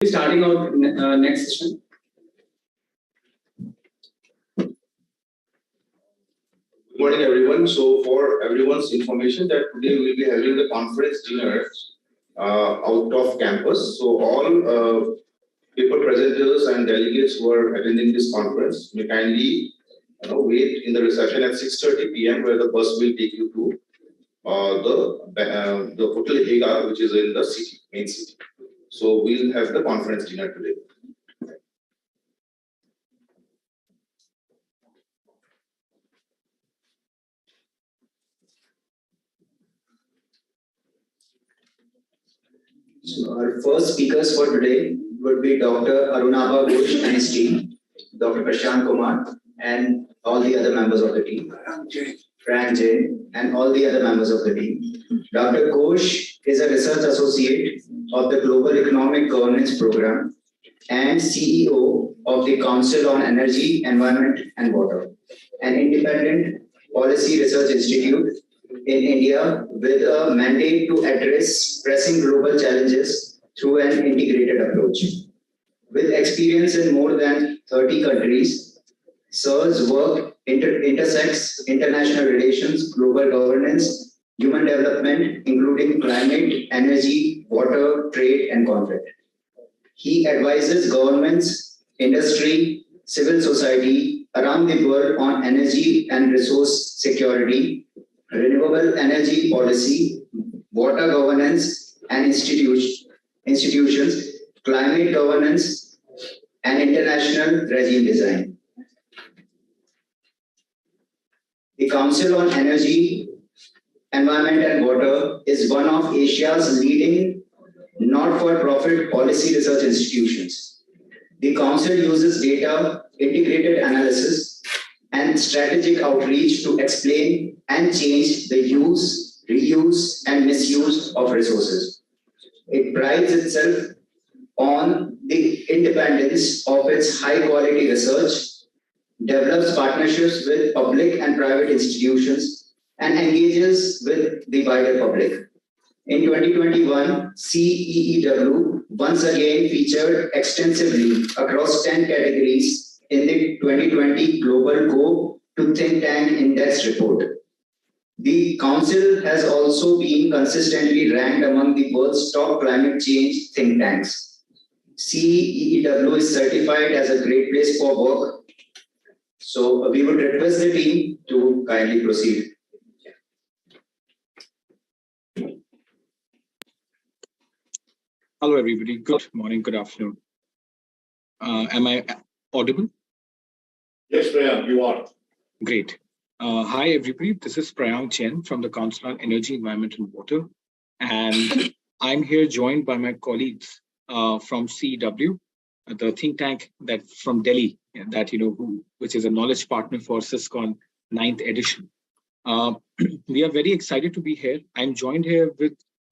Starting out next session. Good morning, everyone. So, for everyone's information, that today we will be having the conference dinner out of campus. So, all paper presenters and delegates who are attending this conference may kindly wait in the reception at 6:30 p.m. where the bus will take you to the Hotel Hega, which is in the city, main city. So, we'll have the conference dinner today. So our first speakers for today would be Dr. Arunabha Ghosh and his team, Dr. Prashant Kumar, and all the other members of the team, Frank Jain, and all the other members of the team. Dr. Ghosh is a research associate of the Global Economic Governance Program and CEO of the Council on Energy, Environment and Water, an independent policy research institute in India with a mandate to address pressing global challenges through an integrated approach. With experience in more than 30 countries, SIR's work intersects international relations, global governance, human development, including climate, energy, water, trade, and conflict. He advises governments, industry, civil society around the world on energy and resource security, renewable energy policy, water governance and institutions, climate governance, and international regime design. The Council on Energy, Environment and Water is one of Asia's leading not-for-profit policy research institutions. The Council uses data, integrated analysis, and strategic outreach to explain and change the use, reuse, and misuse of resources. It prides itself on the independence of its high-quality research, develops partnerships with public and private institutions, and engages with the wider public. In 2021, CEEW once again featured extensively across 10 categories in the 2020 Global Go to Think Tank Index report. The Council has also been consistently ranked among the world's top climate change think tanks. CEEW is certified as a great place for work. So we would request the team to kindly proceed. Hello, everybody. Good morning, good afternoon. Am I audible? Yes, Priyank, you are. Great. Hi, everybody. This is Priyank Chen from the Council on Energy, Environment and Water. And I'm here joined by my colleagues from CEW, the think tank that from Delhi, that which is a knowledge partner for SusCon 9th edition. We are very excited to be here. I'm joined here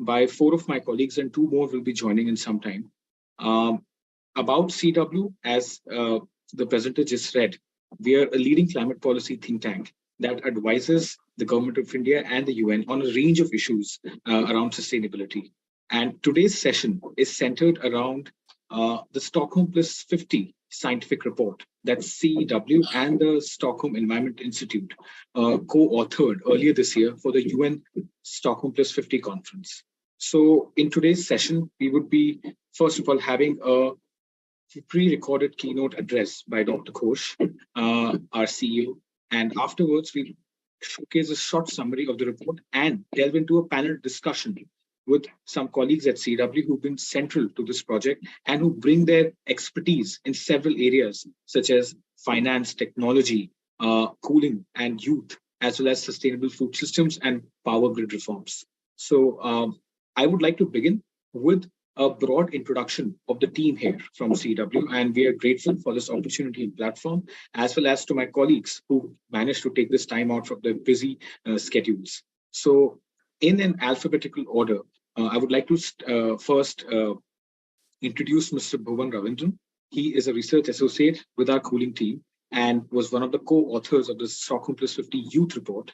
by 4 of my colleagues, and 2 more will be joining in some time. About CEW, as the presenter just read, we are a leading climate policy think tank that advises the government of India and the UN on a range of issues around sustainability. And today's session is centered around the Stockholm Plus 50 scientific report that CEW and the Stockholm Environment Institute co-authored earlier this year for the UN Stockholm Plus 50 conference. So in today's session, we would be, first of all, having a pre-recorded keynote address by Dr. Ghosh, our CEO, and afterwards we'll showcase a short summary of the report and delve into a panel discussion with some colleagues at CEW who've been central to this project and who bring their expertise in several areas such as finance, technology, cooling and youth, as well as sustainable food systems and power grid reforms. So I would like to begin with a broad introduction of the team here from CEW, and we are grateful for this opportunity and platform, as well as to my colleagues who managed to take this time out from their busy schedules. So in an alphabetical order, I would like to first introduce Mr. Bhuvan Ravindran. He is a research associate with our cooling team and was one of the co-authors of the Stockholm Plus 50 Youth Report.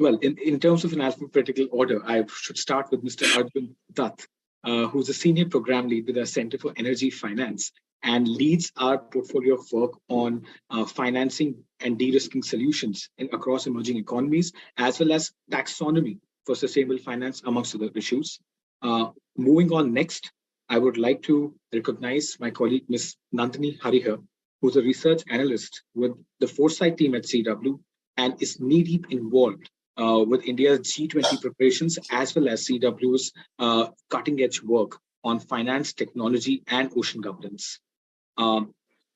Well, in terms of an alphabetical order, I should start with Mr. Arjun Dutt. who's a senior program lead with our Center for Energy Finance and leads our portfolio of work on financing and de-risking solutions across emerging economies, as well as taxonomy for sustainable finance, amongst other issues. Moving on next, I would like to recognize my colleague, Ms. Nandini Harihar, who's a research analyst with the Foresight team at CW and is knee-deep involved with India's G20 preparations, as well as CW's cutting-edge work on finance, technology, and ocean governance.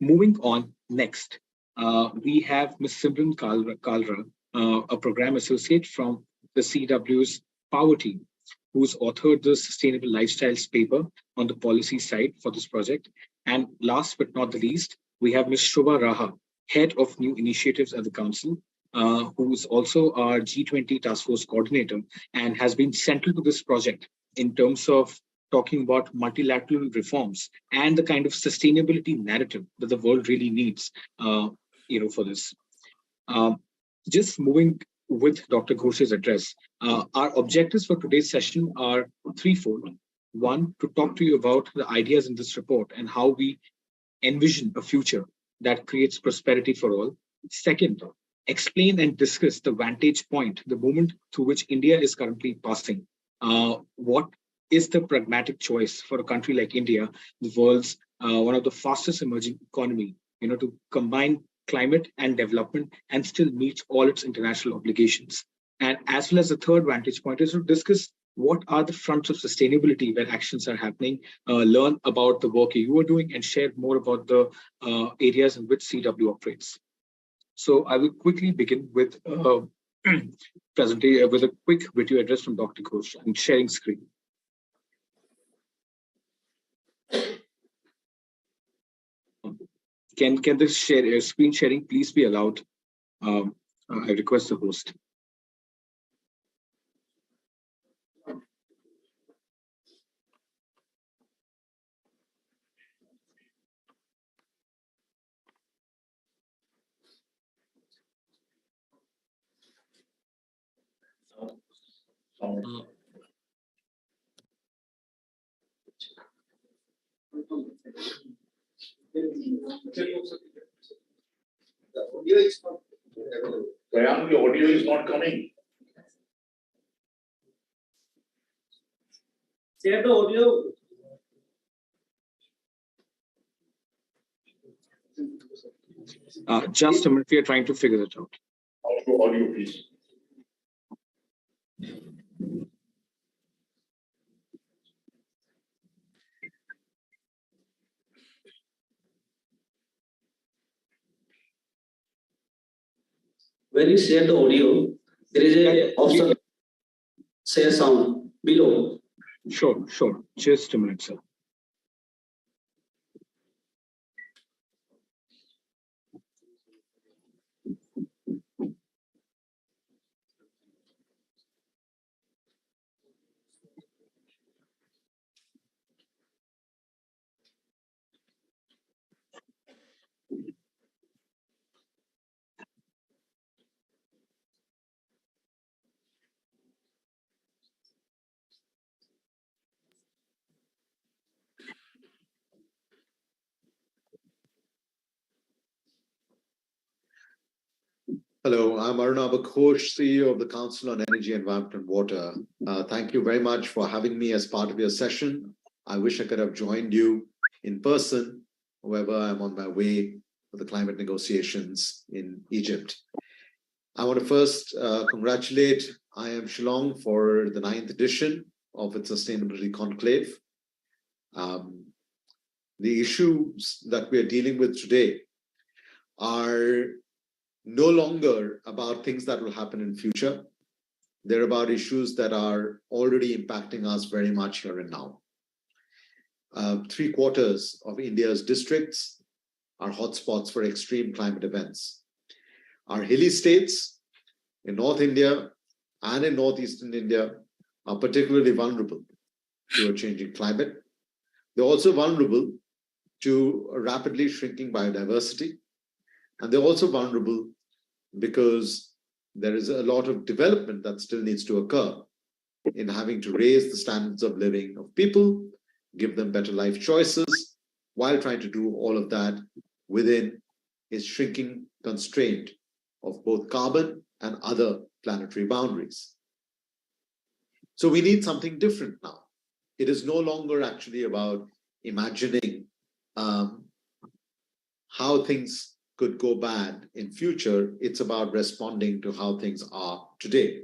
Moving on next, we have Ms. Simran Kalra, a program associate from the CW's Power team, who's authored the Sustainable Lifestyles paper on the policy side for this project. And last but not the least, we have Ms. Shobha Raha, Head of New Initiatives at the Council, who is also our G20 Task Force Coordinator and has been central to this project in terms of talking about multilateral reforms and the kind of sustainability narrative that the world really needs, for this. Just moving with Dr. Ghosh's address, our objectives for today's session are threefold. One, to talk to you about the ideas in this report and how we envision a future that creates prosperity for all. Second, explain and discuss the vantage point, the moment through which India is currently passing. What is the pragmatic choice for a country like India, the world's one of the fastest emerging economy, to combine climate and development and still meet all its international obligations? And as well as the third vantage point is to discuss what are the fronts of sustainability where actions are happening, learn about the work you are doing, and share more about the areas in which CW operates. So I will quickly begin with presentation with a quick video address from Dr. Ghosh and sharing screen. Can this screen sharing please be allowed? I request the host. The audio is not coming. Share the audio. Just a minute, we are trying to figure it out. Audio, please. When you share the audio, there is a option share sound below. Sure. Just a minute, sir. Hello, I'm Arunabha Ghosh, CEO of the Council on Energy, Environment and Water. Thank you very much for having me as part of your session. I wish I could have joined you in person. However, I'm on my way for the climate negotiations in Egypt. I want to first congratulate IIM Shillong for the 9th edition of its Sustainability Conclave. The issues that we are dealing with today are no longer about things that will happen in future. They're about issues that are already impacting us very much here and now. 3/4 of India's districts are hotspots for extreme climate events. Our hilly states in North India and in Northeastern India are particularly vulnerable to a changing climate. They're also vulnerable to a rapidly shrinking biodiversity. And they're also vulnerable because there is a lot of development that still needs to occur in having to raise the standards of living of people, give them better life choices, while trying to do all of that within a shrinking constraint of both carbon and other planetary boundaries. So we need something different now. It is no longer actually about imagining how things could go bad in future. It's about responding to how things are today.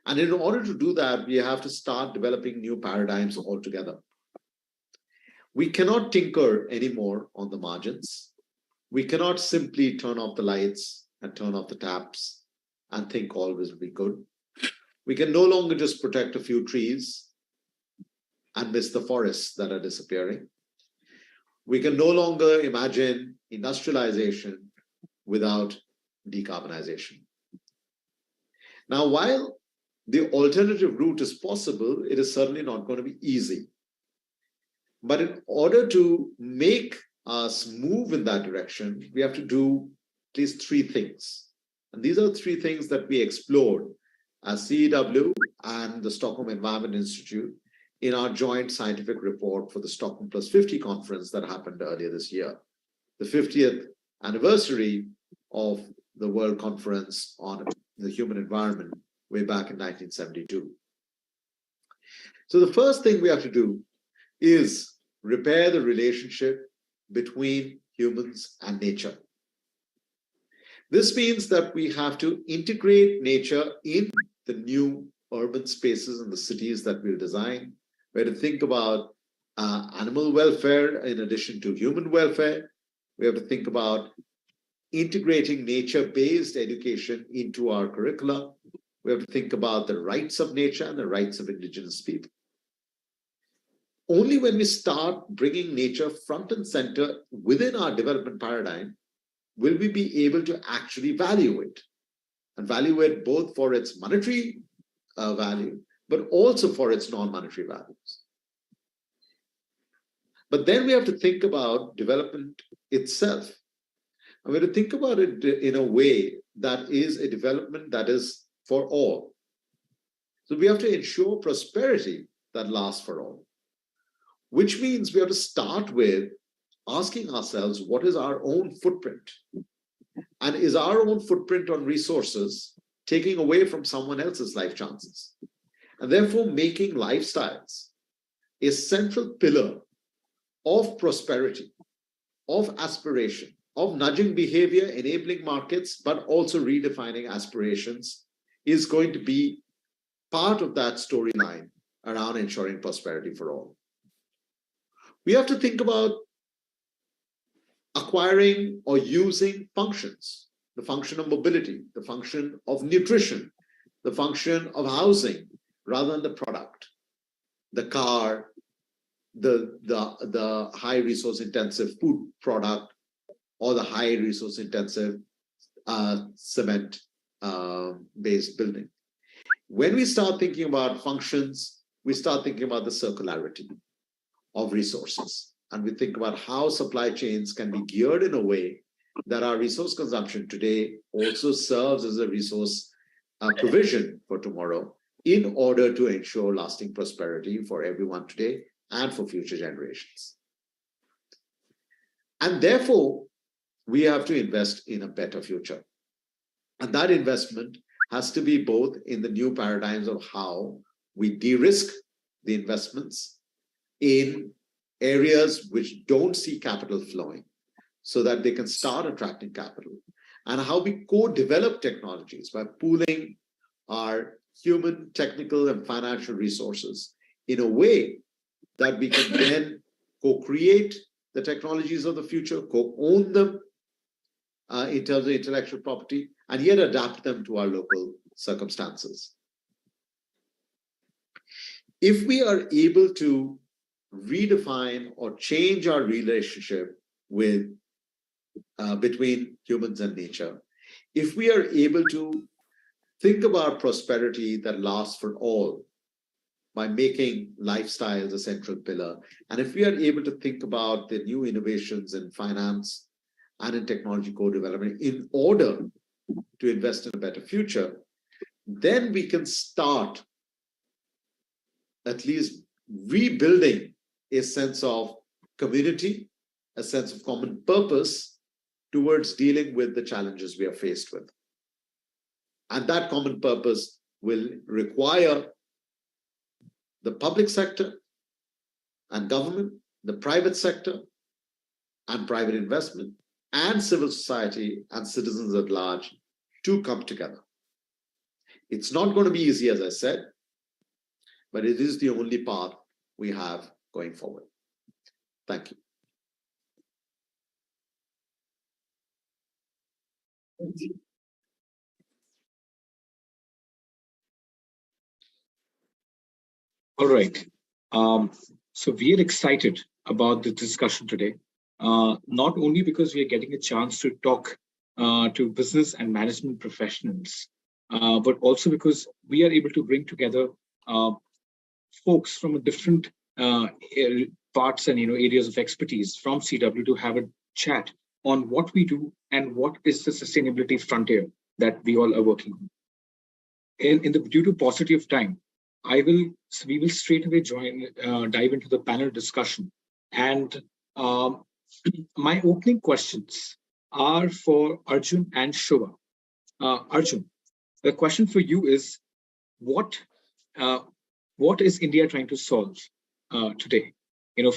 And in order to do that, we have to start developing new paradigms altogether. We cannot tinker anymore on the margins. We cannot simply turn off the lights and turn off the taps and think all will be good. We can no longer just protect a few trees and miss the forests that are disappearing. We can no longer imagine industrialization without decarbonization. Now, while the alternative route is possible, it is certainly not going to be easy. But in order to make us move in that direction, we have to do at least three things. And these are three things that we explored as CEW and the Stockholm Environment Institute in our joint scientific report for the Stockholm Plus 50 conference that happened earlier this year, the 50th anniversary of the World Conference on the Human Environment way back in 1972. So the first thing we have to do is repair the relationship between humans and nature. This means that we have to integrate nature in the new urban spaces and the cities that we'll design. We have to think about animal welfare in addition to human welfare. We have to think about integrating nature-based education into our curricula. We have to think about the rights of nature and the rights of indigenous people. Only when we start bringing nature front and center within our development paradigm will we be able to actually value it, and value it both for its monetary value, but also for its non-monetary values. But then we have to think about development itself. And we have to think about it in a way that is a development that is for all. So we have to ensure prosperity that lasts for all, which means we have to start with asking ourselves, what is our own footprint? And is our own footprint on resources taking away from someone else's life chances? And therefore making lifestyles a central pillar of prosperity, of aspiration, of nudging behavior, enabling markets, but also redefining aspirations is going to be part of that storyline around ensuring prosperity for all. We have to think about acquiring or using functions, the function of mobility, the function of nutrition, the function of housing, rather than the product, the car, the high resource intensive food product, or the high resource intensive cement based building. When we start thinking about functions, we start thinking about the circularity of resources. And we think about how supply chains can be geared in a way that our resource consumption today also serves as a resource provision for tomorrow in order to ensure lasting prosperity for everyone today and for future generations. And therefore, we have to invest in a better future. And that investment has to be both in the new paradigms of how we de-risk the investments in areas which don't see capital flowing so that they can start attracting capital, and how we co-develop technologies by pooling our human, technical, and financial resources in a way that we can then co-create the technologies of the future, co-own them in terms of intellectual property, and yet adapt them to our local circumstances. If we are able to redefine or change our relationship with between humans and nature, if we are able to think about prosperity that lasts for all by making lifestyles a central pillar, and if we are able to think about the new innovations in finance and in technology co-development in order to invest in a better future, then we can start at least rebuilding a sense of community, a sense of common purpose towards dealing with the challenges we are faced with. And that common purpose will require the public sector and government, the private sector and private investment, and civil society and citizens at large to come together. It's not going to be easy, as I said, but it is the only path we have going forward. Thank you. All right. So we are excited about the discussion today, not only because we are getting a chance to talk to business and management professionals, but also because we are able to bring together folks from a different parts and areas of expertise from CW to have a chat on what we do and what is the sustainability frontier that we all are working on. Due to paucity of time, we will straight away dive into the panel discussion. And my opening questions are for Arjun and Shubha. Arjun, the question for you is, what is India trying to solve today?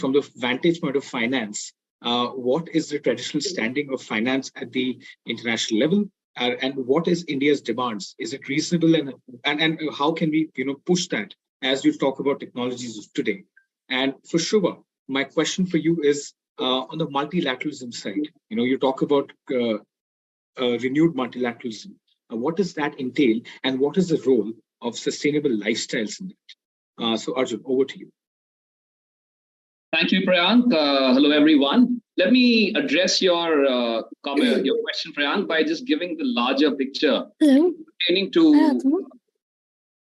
From the vantage point of finance, what is the traditional standing of finance at the international level? And what is India's demands? Is it reasonable, and how can we push that as we talk about technologies of today? And for Shubha, my question for you is on the multilateralism side. You talk about renewed multilateralism. What does that entail, and what is the role of sustainable lifestyles in that? So Arjun, over to you. Thank you, Priyank. Hello, everyone. Let me address your comment, your question, Priyank, by just giving the larger picture pertaining to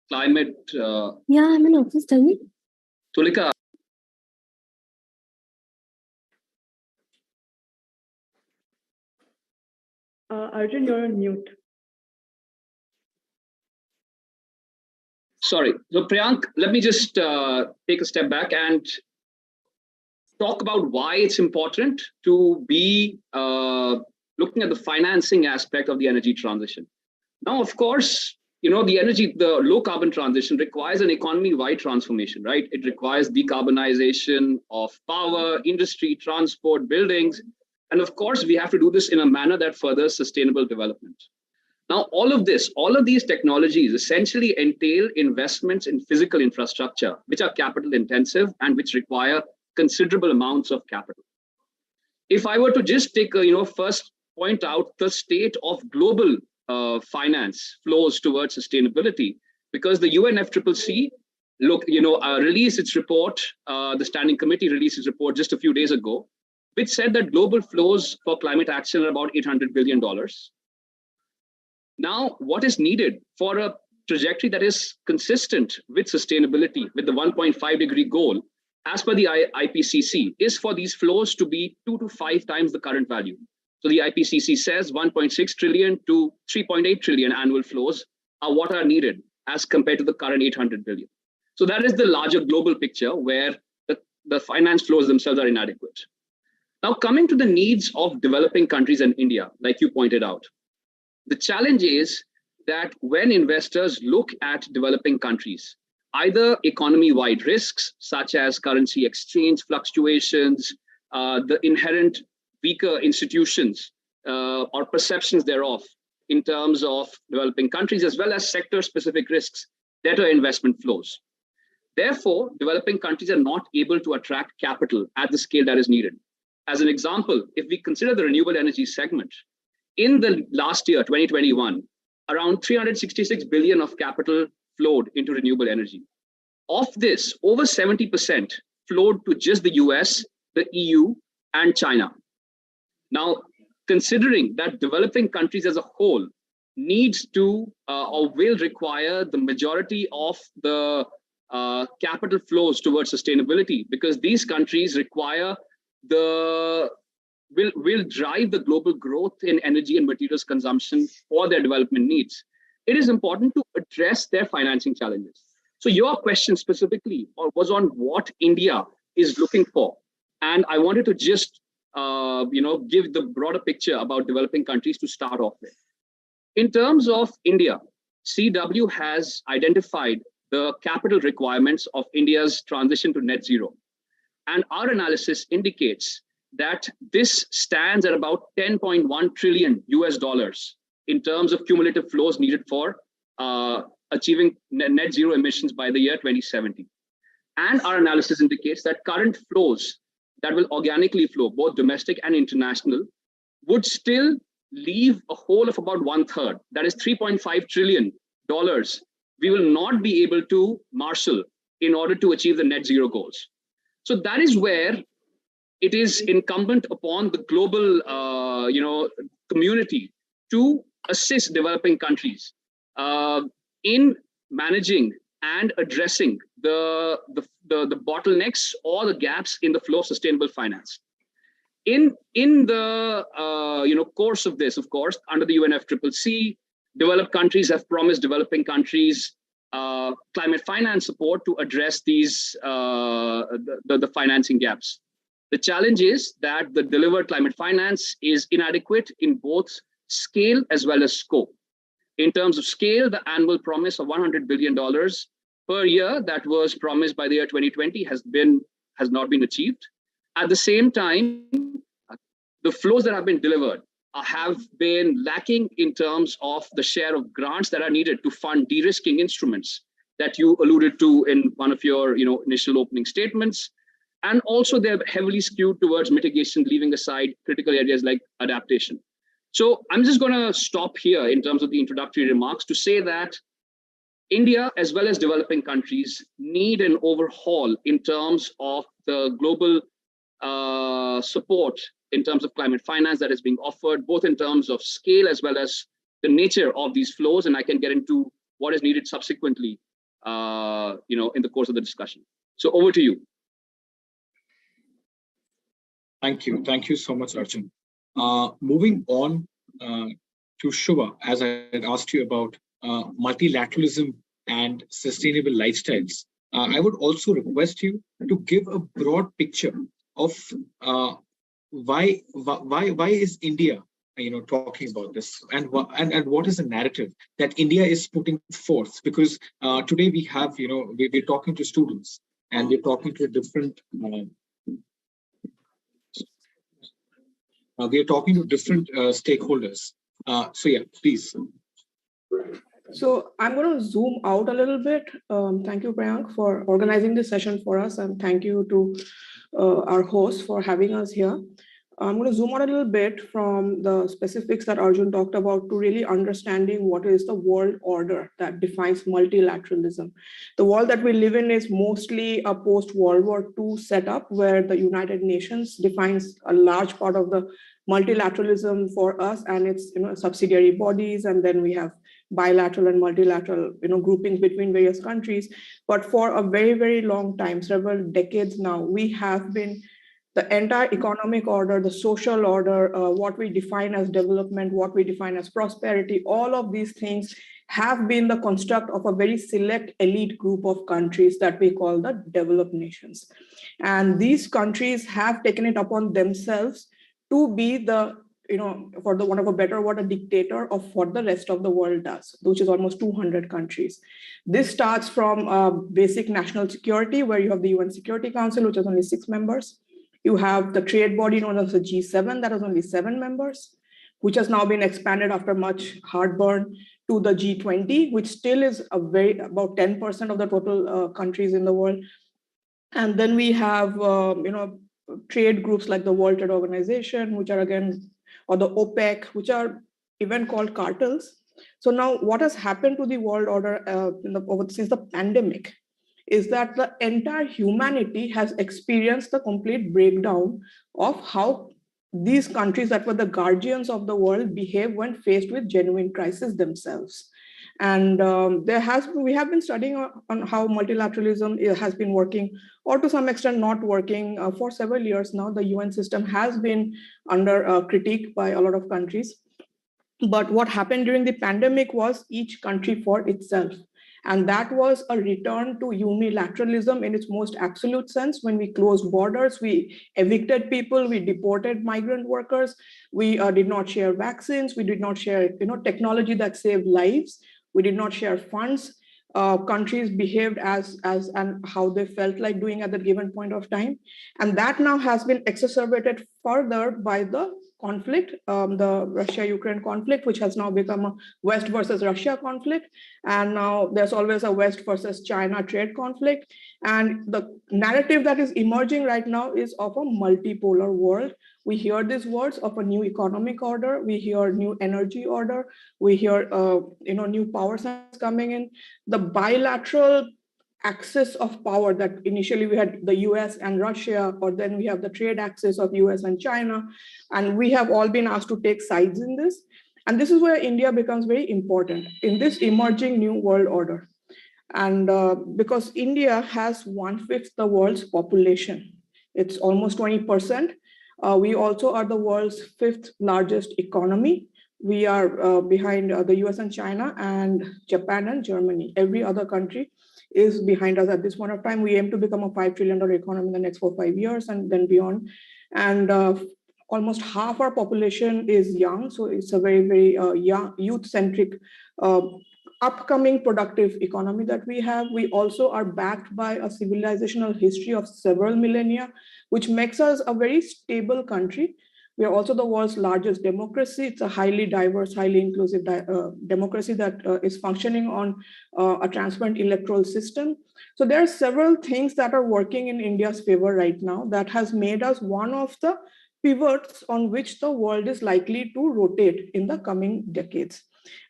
climate. Yeah, I'm in office. Tell me. Tulika. Arjun, you're on mute. Sorry. So, Priyank, let me just take a step back and talk about why it's important to be looking at the financing aspect of the energy transition. Now, of course, the low carbon transition requires an economy-wide transformation, right? It requires decarbonization of power, industry, transport, buildings. And of course, we have to do this in a manner that furthers sustainable development. Now, all of these technologies essentially entail investments in physical infrastructure, which are capital intensive and which require considerable amounts of capital. If I were to just take first point out the state of global finance flows towards sustainability, because the UNFCCC released its report, the Standing Committee released its report just a few days ago, which said that global flows for climate action are about $800 billion. Now, what is needed for a trajectory that is consistent with sustainability, with the 1.5 degree goal, as per the IPCC, is for these flows to be 2 to 5 times the current value. So the IPCC says 1.6 trillion to 3.8 trillion annual flows are what are needed as compared to the current 800 billion. So that is the larger global picture where the finance flows themselves are inadequate. Now, coming to the needs of developing countries and India, like you pointed out, the challenge is that when investors look at developing countries, either economy-wide risks, such as currency exchange fluctuations, the inherent weaker institutions or perceptions thereof in terms of developing countries, as well as sector-specific risks, deter investment flows. Therefore, developing countries are not able to attract capital at the scale that is needed. As an example, if we consider the renewable energy segment, in the last year, 2021, around 366 billion of capital flowed into renewable energy. Of this, over 70% flowed to just the US, the EU, and China. Now, considering that developing countries as a whole needs to or will require the majority of the capital flows towards sustainability, because these countries require will drive the global growth in energy and materials consumption for their development needs. It is important to address their financing challenges. So your question specifically was on what India is looking for. And I wanted to just give the broader picture about developing countries to start off with. In terms of India, CW has identified the capital requirements of India's transition to net zero. And our analysis indicates that this stands at about 10.1 trillion US dollars in terms of cumulative flows needed for achieving net zero emissions by the year 2070. And our analysis indicates that current flows that will organically flow, both domestic and international, would still leave a hole of about 1/3, that is $3.5 trillion, we will not be able to marshal in order to achieve the net zero goals. So that is where it is incumbent upon the global community to assist developing countries in managing and addressing the bottlenecks or the gaps in the flow of sustainable finance. In the course of this, of course, under the UNFCCC, developed countries have promised developing countries climate finance support to address these the financing gaps. The challenge is that the delivered climate finance is inadequate in both scale as well as scope. In terms of scale, the annual promise of $100 billion per year that was promised by the year 2020 has not been achieved. At the same time, the flows that have been delivered have been lacking in terms of the share of grants that are needed to fund de-risking instruments that you alluded to in one of your initial opening statements. And also they're heavily skewed towards mitigation, leaving aside critical areas like adaptation. So I'm just going to stop here in terms of the introductory remarks to say that India, as well as developing countries, need an overhaul in terms of the global support in terms of climate finance that is being offered, both in terms of scale as well as the nature of these flows. And I can get into what is needed subsequently, in the course of the discussion. So over to you. Thank you. Thank you so much, Arjun. Moving on to Shubha, as I had asked you about multilateralism and sustainable lifestyles, I would also request you to give a broad picture of why is India talking about this, and what is the narrative that India is putting forth? Because today we have we're talking to students and we're talking to different stakeholders. So yeah, please. So I'm going to zoom out a little bit. Thank you, Priyank, for organizing this session for us, and thank you to our host for having us here. I'm going to zoom out a little bit from the specifics that Arjun talked about to really understanding what is the world order that defines multilateralism. The world that we live in is mostly a post-World War II setup where the United Nations defines a large part of the multilateralism for us and its subsidiary bodies, and then we have bilateral and multilateral groupings between various countries. But for a very, very long time, several decades now, we have been the entire economic order, the social order, what we define as development, what we define as prosperity, all of these things have been the construct of a very select elite group of countries that we call the developed nations. And these countries have taken it upon themselves to be the, for the want of a better word, a dictator of what the rest of the world does, which is almost 200 countries. This starts from basic national security, where you have the UN Security Council, which has only 6 members. You have the trade body known as the G7, that has only 7 members, which has now been expanded after much heartburn to the G20, which still is about 10% of the total countries in the world. And then we have, trade groups like the World Trade Organization, which are again, or the OPEC, which are even called cartels. So now what has happened to the world order since the pandemic is that the entire humanity has experienced the complete breakdown of how these countries that were the guardians of the world behave when faced with genuine crisis themselves. And we have been studying on how multilateralism has been working, or to some extent not working for several years now. The UN system has been under critique by a lot of countries. But what happened during the pandemic was each country for itself. And that was a return to unilateralism in its most absolute sense. When we closed borders, we evicted people, we deported migrant workers, we did not share vaccines, we did not share technology that saved lives, we did not share funds. Countries behaved as and how they felt like doing at the given point of time. And that now has been exacerbated further by the conflict, the Russia-Ukraine conflict, which has now become a West versus Russia conflict. And now there's always a West versus China trade conflict. And the narrative that is emerging right now is of a multipolar world. We hear these words of a new economic order. We hear new energy order. We hear, new power centers coming in. The bilateral axis of power that initially we had the US and Russia, or then we have the trade axis of US and China, and we have all been asked to take sides in this. And this is where India becomes very important in this emerging new world order. And because India has 1/5 the world's population, it's almost 20%. We also are the world's 5th largest economy. We are behind the US and China and Japan and Germany. Every other country is behind us at this point of time. We aim to become a $5 trillion economy in the next 4 or 5 years and then beyond. And almost half our population is young. So it's a very, very young, youth-centric, upcoming productive economy that we have. We also are backed by a civilizational history of several millennia, which makes us a very stable country. We are also the world's largest democracy. It's a highly diverse, highly inclusive democracy that is functioning on a transparent electoral system. So there are several things that are working in India's favor right now that has made us one of the pivots on which the world is likely to rotate in the coming decades.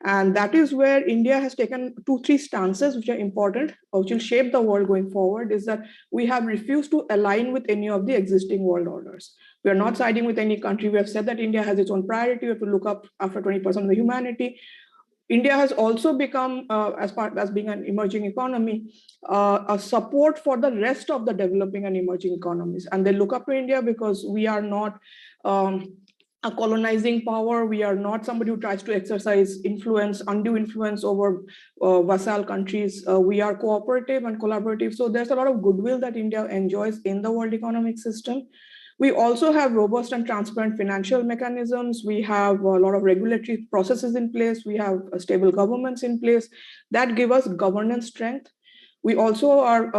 And that is where India has taken 2-3 stances which are important, which will shape the world going forward, is that we have refused to align with any of the existing world orders. We are not siding with any country. We have said that India has its own priority. We have to look up after 20% of the humanity. India has also become, as being an emerging economy, a support for the rest of the developing and emerging economies. And they look up to India because we are not a colonizing power. We are not somebody who tries to exercise influence, undue influence over vassal countries. We are cooperative and collaborative. So there's a lot of goodwill that India enjoys in the world economic system. We also have robust and transparent financial mechanisms. We have a lot of regulatory processes in place. We have stable governments in place that give us governance strength. We also are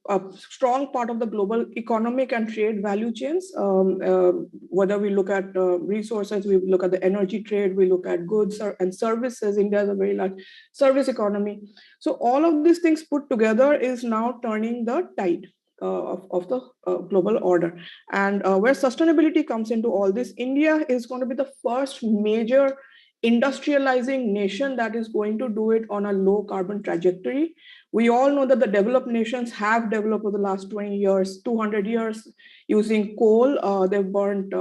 a strong part of the global economic and trade value chains. Whether we look at resources, we look at the energy trade, we look at goods and services. India is a very large service economy. So all of these things put together is now turning the tide of the global order. And where sustainability comes into all this, India is going to be the first major industrializing nation that is going to do it on a low carbon trajectory. We all know that the developed nations have developed over the last 20 years, 200 years using coal. They've burned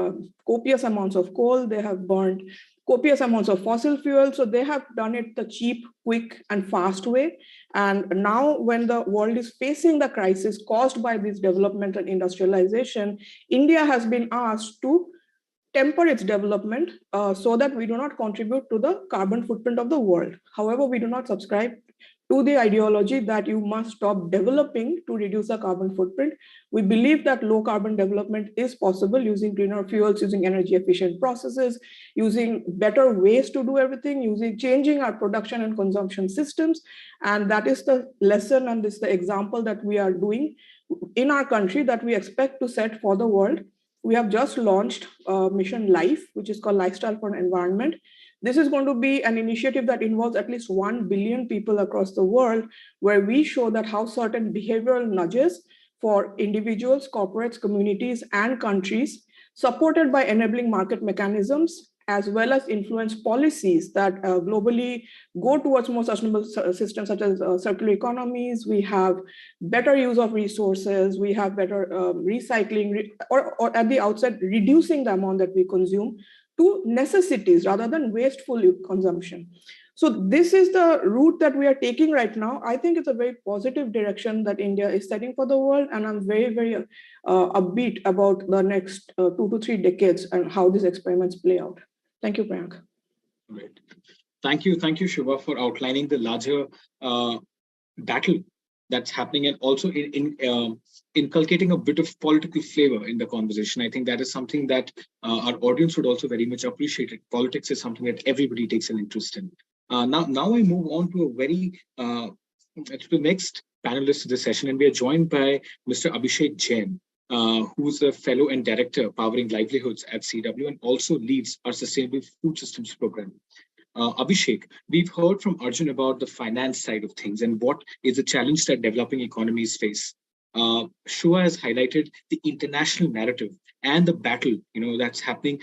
copious amounts of coal. They have burned copious amounts of fossil fuel. So they have done it the cheap, quick, and fast way. And now when the world is facing the crisis caused by this development and industrialization, India has been asked to temper its development so that we do not contribute to the carbon footprint of the world. However, we do not subscribe to the ideology that you must stop developing to reduce the carbon footprint. We believe that low carbon development is possible using greener fuels, using energy efficient processes, using better ways to do everything, changing our production and consumption systems. And that is the lesson and this is the example that we are doing in our country that we expect to set for the world. We have just launched Mission Life, which is called Lifestyle for an Environment. This is going to be an initiative that involves at least 1 billion people across the world, where we show that how certain behavioral nudges for individuals, corporates, communities, and countries, supported by enabling market mechanisms, as well as influence policies that globally go towards more sustainable systems such as circular economies. We have better use of resources. We have better recycling, or at the outset, reducing the amount that we consume to necessities rather than wasteful consumption. So this is the route that we are taking right now. I think it's a very positive direction that India is setting for the world. And I'm very, very upbeat about the next 2 to 3 decades and how these experiments play out. Thank you, Priyank. Great. Thank you, Shiva, for outlining the larger battle that's happening, and also in inculcating a bit of political flavor in the conversation. I think that is something that our audience would also very much appreciate. It. Politics is something that everybody takes an interest in. Now I move on to a very to the next panelist of the session, and we are joined by Mr. Abhishek Jain, who's a fellow and director powering livelihoods at CW and also leads our sustainable food systems program. Abhishek, we've heard from Arjun about the finance side of things and what is the challenge that developing economies face. Shua has highlighted the international narrative and the battle, that's happening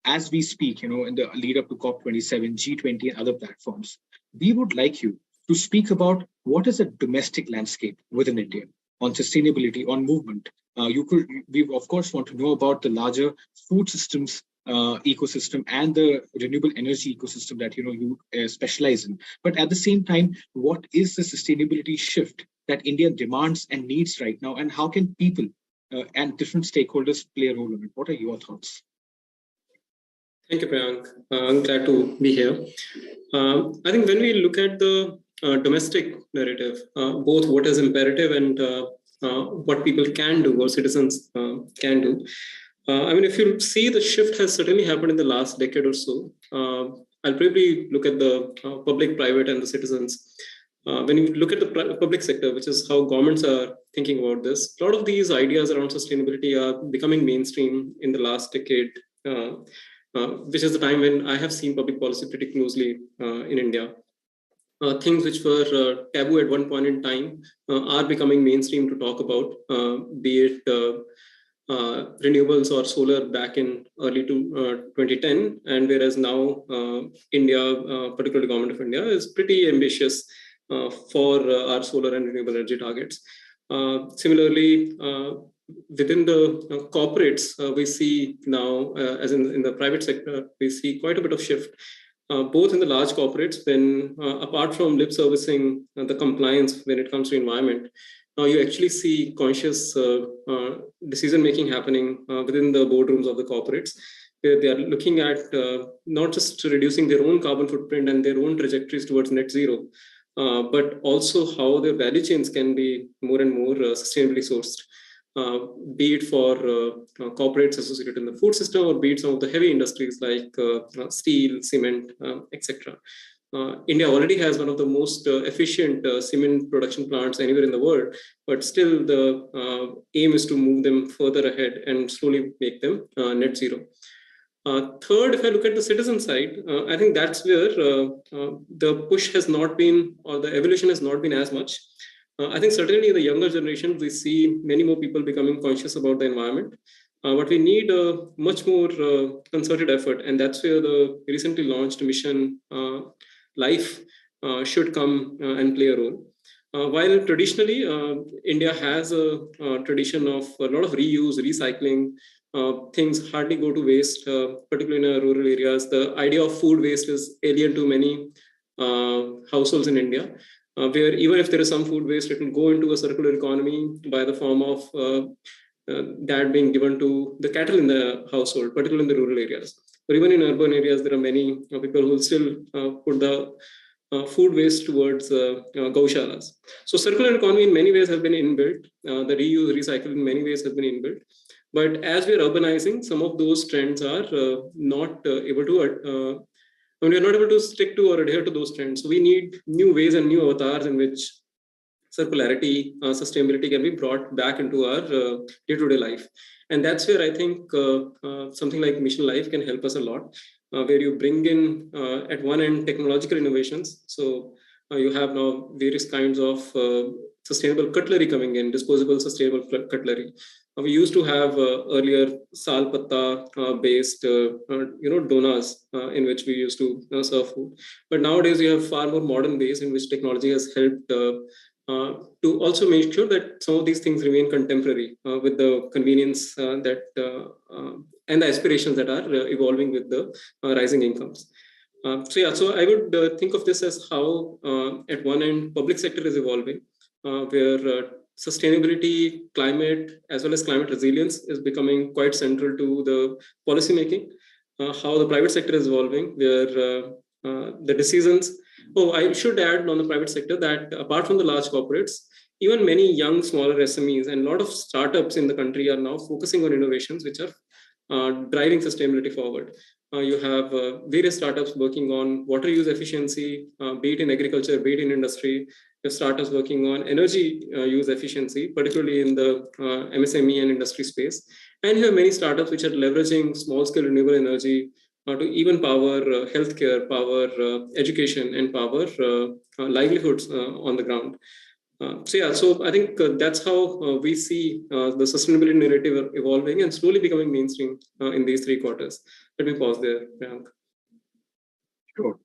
as we speak, in the lead up to COP27, G20, and other platforms. We would like you to speak about what is a domestic landscape within India on sustainability, on movement. We of course want to know about the larger food systems ecosystem and the renewable energy ecosystem that you specialize in. But at the same time, what is the sustainability shift that India demands and needs right now, and how can people and different stakeholders play a role in it? What are your thoughts? Thank you, Priyank. I'm glad to be here. I think when we look at the domestic narrative, both what is imperative and what people can do or citizens can do. If you see, the shift has certainly happened in the last decade or so. I'll probably look at the public, private, and the citizens. When you look at the public sector, which is how governments are thinking about this, a lot of these ideas around sustainability are becoming mainstream in the last decade, which is the time when I have seen public policy pretty closely in India. Things which were taboo at one point in time are becoming mainstream to talk about, be it renewables or solar back in early 2010, and whereas now India, particularly government of India, is pretty ambitious for our solar and renewable energy targets. Similarly, within the corporates, we see now, as in the private sector, we see quite a bit of shift, both in the large corporates, when apart from lip servicing the compliance when it comes to environment, now you actually see conscious decision-making happening within the boardrooms of the corporates, where they are looking at not just reducing their own carbon footprint and their own trajectories towards net zero, but also how their value chains can be more and more sustainably sourced, be it for corporates associated in the food system, or be it some of the heavy industries like steel, cement, etc. India already has one of the most efficient cement production plants anywhere in the world, but still the aim is to move them further ahead and slowly make them net zero. Third, if I look at the citizen side, I think that's where the push has not been, or the evolution has not been as much. I think certainly in the younger generation, we see many more people becoming conscious about the environment. But we need a much more concerted effort, and that's where the recently launched mission Life should come and play a role. While traditionally India has a tradition of a lot of reuse, recycling, things hardly go to waste, particularly in rural areas. The idea of food waste is alien to many households in India, where even if there is some food waste, it will go into a circular economy by the form of that being given to the cattle in the household, particularly in the rural areas. But even in urban areas, there are many people who will still put the food waste towards gaushalas. So circular economy in many ways have been inbuilt. The reuse, recycle in many ways have been inbuilt. But as we are urbanizing, some of those trends are not able to, we are not able to stick to or adhere to those trends. So we need new ways and new avatars in which circularity, sustainability can be brought back into our day-to-day life. And that's where I think something like Mission Life can help us a lot, where you bring in at one end technological innovations. So you have now various kinds of sustainable cutlery coming in, disposable sustainable cutlery. We used to have earlier sal patta based donas in which we used to serve food. But nowadays we have far more modern ways in which technology has helped to also make sure that some of these things remain contemporary with the convenience and the aspirations that are evolving with the rising incomes. So I would think of this as how at one end public sector is evolving, where sustainability, climate, as well as climate resilience is becoming quite central to the policy making. How the private sector is evolving, where the decisions Oh, I should add on the private sector that apart from the large corporates, even many young, smaller SMEs and a lot of startups in the country are now focusing on innovations which are driving sustainability forward. You have various startups working on water use efficiency, be it in agriculture, be it in industry. You have startups working on energy use efficiency, particularly in the MSME and industry space. And you have many startups which are leveraging small-scale renewable energy to even power healthcare, power education, and power livelihoods on the ground. So I think that's how we see the sustainability narrative evolving and slowly becoming mainstream in these 3 quarters. Let me pause there, Priyank. Sure.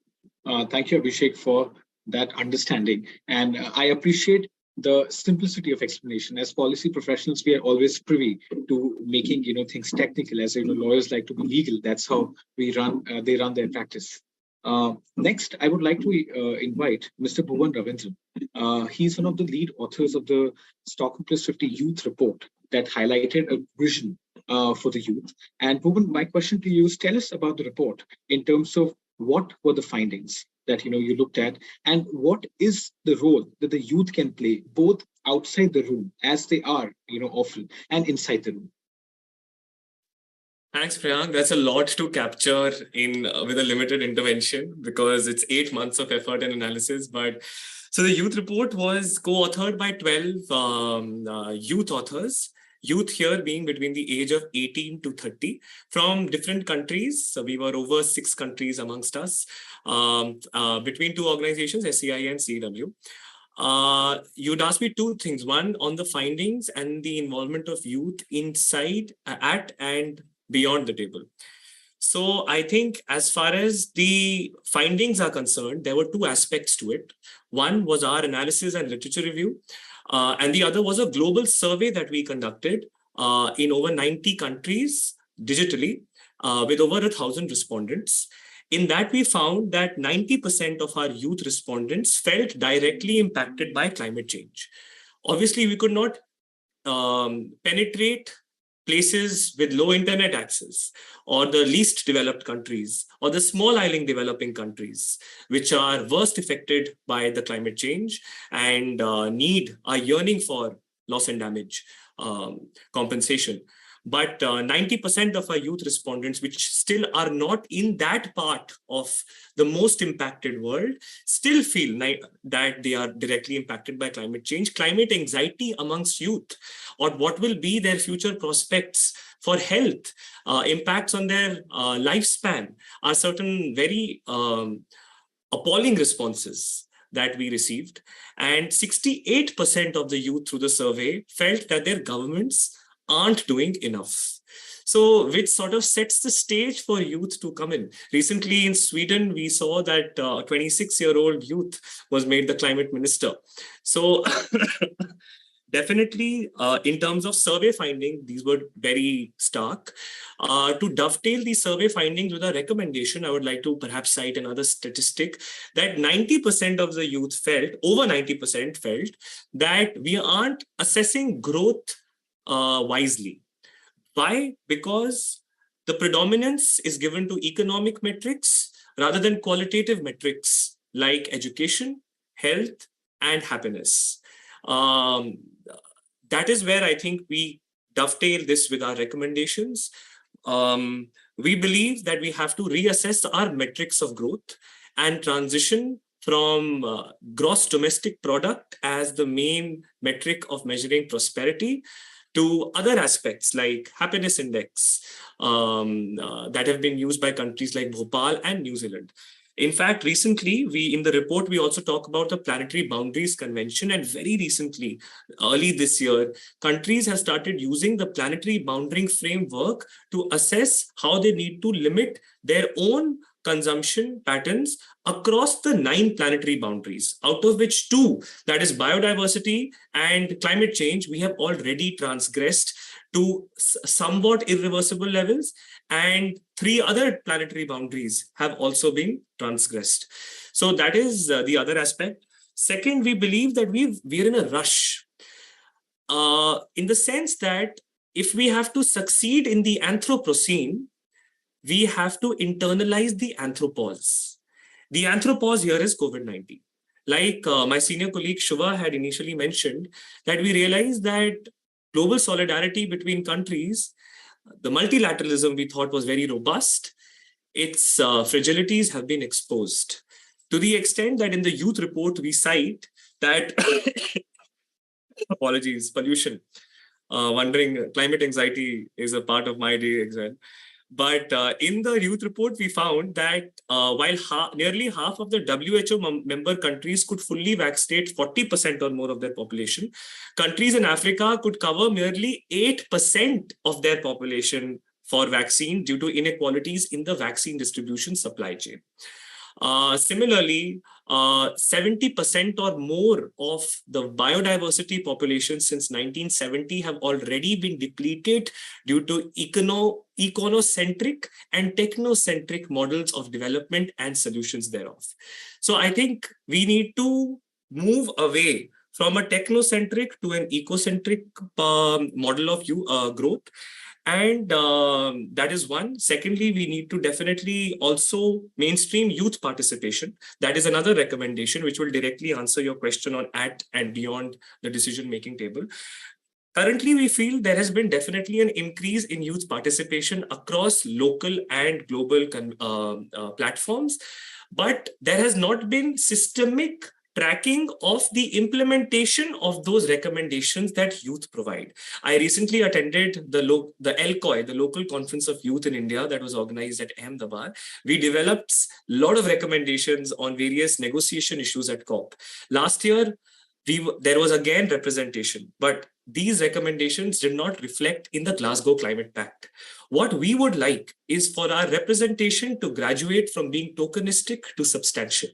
Thank you, Abhishek, for that understanding. And I appreciate the simplicity of explanation. As policy professionals, we are always privy to making things technical. As lawyers like to be legal. That's how we run. They run their practice. Next, I would like to invite Mr. Bhuvan Ravindran. He's one of the lead authors of the Stockholm Plus 50 Youth Report that highlighted a vision for the youth. And Bhuvan, my question to you is, tell us about the report in terms of what were the findings that you looked at, and what is the role that the youth can play both outside the room, as they are often, and inside the room. Thanks, Priyank. That's a lot to capture in with a limited intervention, because it's 8 months of effort and analysis. But so the youth report was co-authored by 12 youth authors. Youth here being between the age of 18 to 30 from different countries. So we were over 6 countries amongst us, between 2 organizations, SEI and CW. You'd ask me 2 things. One, on the findings and the involvement of youth inside, at and beyond the table. So I think as far as the findings are concerned, there were 2 aspects to it. One was our analysis and literature review. And the other was a global survey that we conducted in over 90 countries digitally with over 1,000 respondents. In that, we found that 90% of our youth respondents felt directly impacted by climate change. Obviously, we could not penetrate places with low internet access, or the least developed countries, or the small island developing countries, which are worst affected by the climate change and are yearning for loss and damage compensation. But 90% of our youth respondents, which still are not in that part of the most impacted world, still feel that they are directly impacted by climate change. Climate anxiety amongst youth, or what will be their future prospects for health, impacts on their lifespan, are certain very appalling responses that we received. And 68% of the youth through the survey felt that their governments aren't doing enough. So which sort of sets the stage for youth to come in. Recently in Sweden, we saw that a 26-year-old youth was made the climate minister. So definitely in terms of survey finding, these were very stark. To dovetail the survey findings with a recommendation, I would like to perhaps cite another statistic that 90% of the youth felt, over 90% felt, that we aren't assessing growth wisely. Why? Because the predominance is given to economic metrics rather than qualitative metrics like education, health, and happiness. That is where I think we dovetail this with our recommendations. We believe that we have to reassess our metrics of growth and transition from gross domestic product as the main metric of measuring prosperity to other aspects like happiness index that have been used by countries like Bhopal and New Zealand. In fact, recently, in the report, we also talk about the Planetary Boundaries Convention. And very recently, early this year, countries have started using the planetary boundary framework to assess how they need to limit their own consumption patterns across the 9 planetary boundaries, out of which 2, that is biodiversity and climate change, we have already transgressed to somewhat irreversible levels, and 3 other planetary boundaries have also been transgressed. So that is the other aspect. Second, we believe that we're in a rush in the sense that if we have to succeed in the Anthropocene, we have to internalize the anthropos. The anthropause here is COVID-19. Like my senior colleague Shubha had initially mentioned, that we realized that global solidarity between countries, the multilateralism we thought was very robust, its fragilities have been exposed to the extent that in the youth report we cite that, apologies, pollution, wondering climate anxiety is a part of my day as well. But in the youth report, we found that while nearly half of the WHO member countries could fully vaccinate 40% or more of their population, countries in Africa could cover merely 8% of their population for vaccine due to inequalities in the vaccine distribution supply chain. Similarly, 70% or more of the biodiversity population since 1970 have already been depleted due to econocentric and technocentric models of development and solutions thereof. So I think we need to move away from a technocentric to an ecocentric model of growth. And that is one. Secondly, we need to definitely also mainstream youth participation. That is another recommendation which will directly answer your question on at and beyond the decision-making table. Currently, we feel there has been definitely an increase in youth participation across local and global platforms, but there has not been systemic tracking of the implementation of those recommendations that youth provide. I recently attended the LCOI, the Local Conference of Youth in India, that was organized at Ahmedabad. We developed a lot of recommendations on various negotiation issues at COP. Last year, there was again representation, but these recommendations did not reflect in the Glasgow Climate Pact. What we would like is for our representation to graduate from being tokenistic to substantial.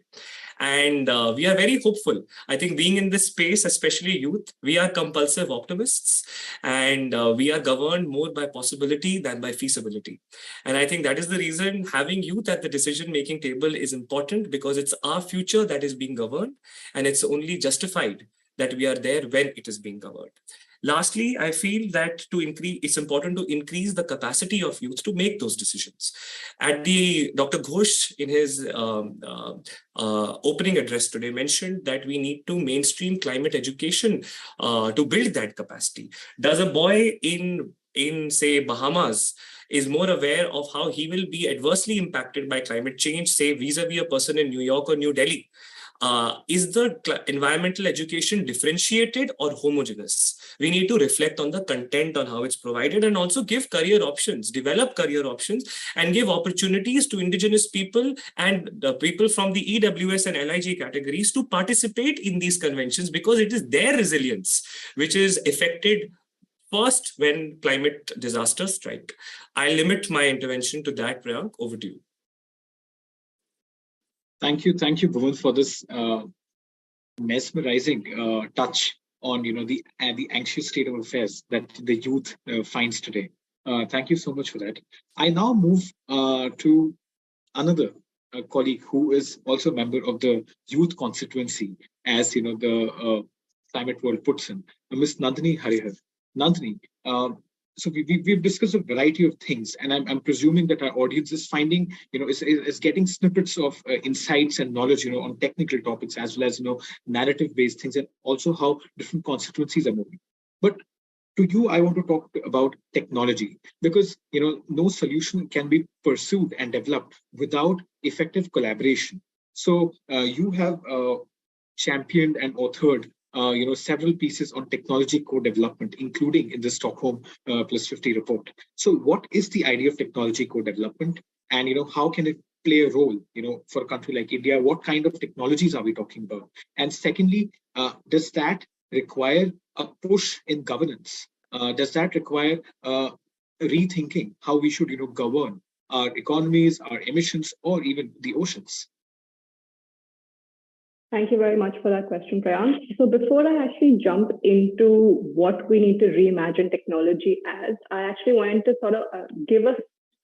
And we are very hopeful. I think being in this space, especially youth, we are compulsive optimists, and we are governed more by possibility than by feasibility. And I think that is the reason having youth at the decision-making table is important, because it's our future that is being governed, and it's only justified that we are there when it is being governed. Lastly, I feel that it's important to increase the capacity of youth to make those decisions. Dr. Ghosh, in his opening address today, mentioned that we need to mainstream climate education to build that capacity. Does a boy in say, Bahamas is more aware of how he will be adversely impacted by climate change, say, vis-a-vis a person in New York or New Delhi? Is the environmental education differentiated or homogeneous? We need to reflect on the content, on how it's provided, and also give career options, develop career options, and give opportunities to indigenous people and people from the EWS and LIG categories to participate in these conventions, because it is their resilience which is affected first when climate disasters strike. I limit my intervention to that. Priyank, over to you. Thank you, Bhuvan, for this mesmerizing touch on the anxious state of affairs that the youth finds today. Thank you so much for that. I now move to another colleague who is also a member of the youth constituency, as the Climate World puts in, Ms. Nandini Harihar. Nandini, so we've discussed a variety of things, and I'm presuming that our audience is finding, is getting snippets of insights and knowledge, on technical topics, as well as, narrative-based things, and also how different constituencies are moving. But to you, I want to talk about technology, because, no solution can be pursued and developed without effective collaboration. So you have championed and authored several pieces on technology co-development, including in the Stockholm Plus 50 report. So what is the idea of technology co-development, and how can it play a role, for a country like India? What kind of technologies are we talking about? And secondly, does that require a push in governance? Does that require rethinking how we should, govern our economies, our emissions, or even the oceans? Thank you very much for that question, Priyank. So before I actually jump into what we need to reimagine technology as, I actually wanted to sort of give a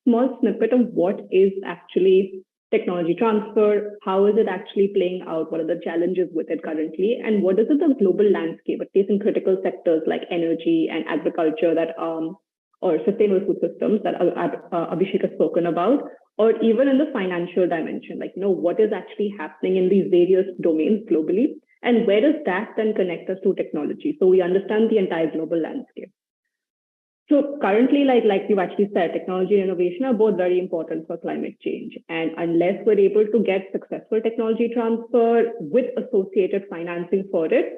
small snippet of what is actually technology transfer, how is it actually playing out, what are the challenges with it currently, and what is it the global landscape, at least in critical sectors like energy and agriculture that or sustainable food systems that Abhishek has spoken about. or even in the financial dimension, like, what is actually happening in these various domains globally, and where does that then connect us to technology? So we understand the entire global landscape. So currently, like you actually said, technology and innovation are both very important for climate change. And unless we're able to get successful technology transfer with associated financing for it,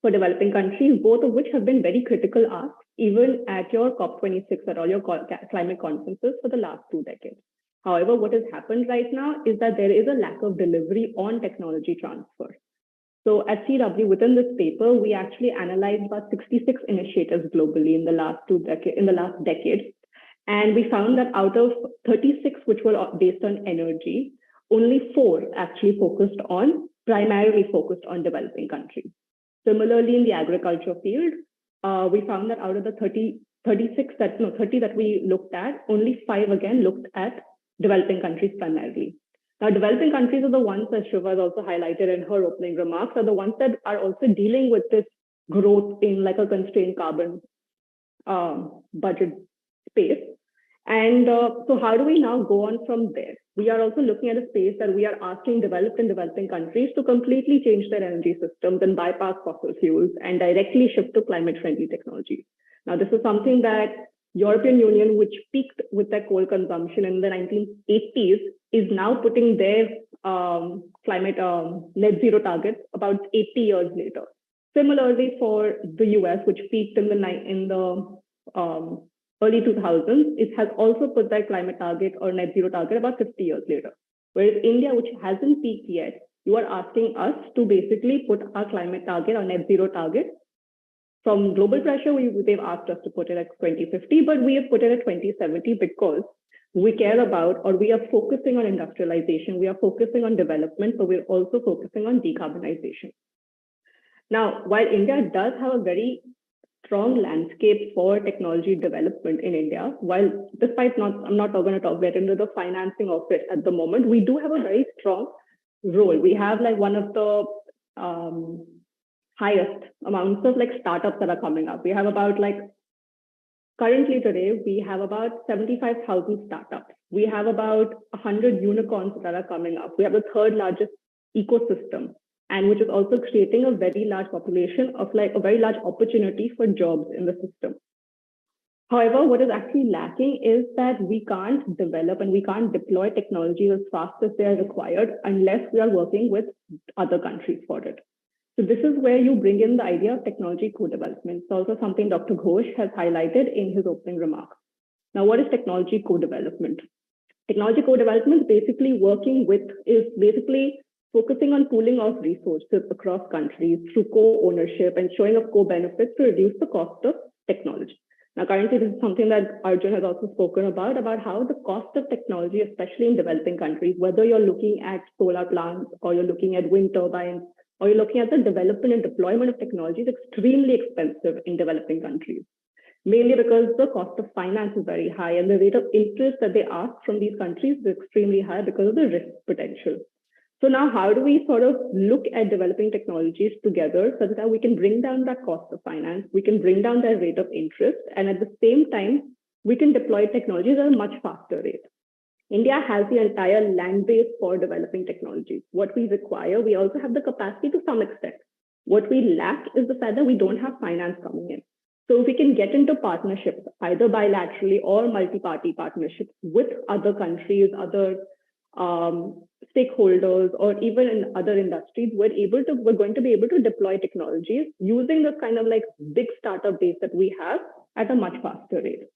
for developing countries, both of which have been very critical asks, even at your COP26, at all your climate conferences for the last 2 decades. However, what has happened right now is that there is a lack of delivery on technology transfer. So at CW, within this paper, we actually analyzed about 66 initiatives globally in the last decade. And we found that out of 36, which were based on energy, only 4 actually primarily focused on developing countries. Similarly, in the agriculture field, we found that out of the 30 that we looked at, only 5 again looked at developing countries primarily. Now, developing countries are the ones that Shiva has also highlighted in her opening remarks, are the ones that are also dealing with this growth in like a constrained carbon budget space. And so how do we now go on from there? We are also looking at a space that we are asking developed and developing countries to completely change their energy systems and bypass fossil fuels and directly shift to climate-friendly technologies. Now, this is something that European Union, which peaked with their coal consumption in the 1980s, is now putting their climate net zero targets about 80 years later. Similarly, for the US, which peaked in the early 2000s, it has also put their climate target or net zero target about 50 years later. Whereas India, which hasn't peaked yet, you are asking us to basically put our climate target or net zero target. From global pressure, they've asked us to put it at 2050, but we have put it at 2070 because we care about, or we are focusing on industrialization, we are focusing on development, but we're also focusing on decarbonization. Now, while India does have a very strong landscape for technology development in India, while despite I'm not going to get into the financing of it at the moment, we do have a very strong role. We have like one of the highest amounts of like startups that are coming up. We have about currently today, we have about 75,000 startups. We have about 100 unicorns that are coming up. We have the 3rd largest ecosystem, and which is also creating a very large population of a very large opportunity for jobs in the system. However, what is actually lacking is that we can't develop and we can't deploy technologies as fast as they are required unless we are working with other countries for it. So this is where you bring in the idea of technology co-development. It's also something Dr. Ghosh has highlighted in his opening remarks. Now, what is technology co-development? Technology co-development is basically focusing on pooling of resources across countries through co-ownership and showing of co-benefits to reduce the cost of technology. Now, currently, this is something that Arjun has also spoken about how the cost of technology, especially in developing countries, whether you're looking at solar plants or you're looking at wind turbines, or you're looking at the development and deployment of technology, is extremely expensive in developing countries, mainly because the cost of finance is very high and the rate of interest that they ask from these countries is extremely high because of the risk potential. So now how do we sort of look at developing technologies together so that we can bring down that cost of finance, we can bring down that rate of interest, and at the same time, we can deploy technologies at a much faster rate. India has the entire land base for developing technologies. What we require, we also have the capacity to some extent. What we lack is the fact that we don't have finance coming in. So if we can get into partnerships, either bilaterally or multi-party partnerships with other countries, other stakeholders, or even in other industries, we're going to be able to deploy technologies using this kind of like big startup base that we have at a much faster rate.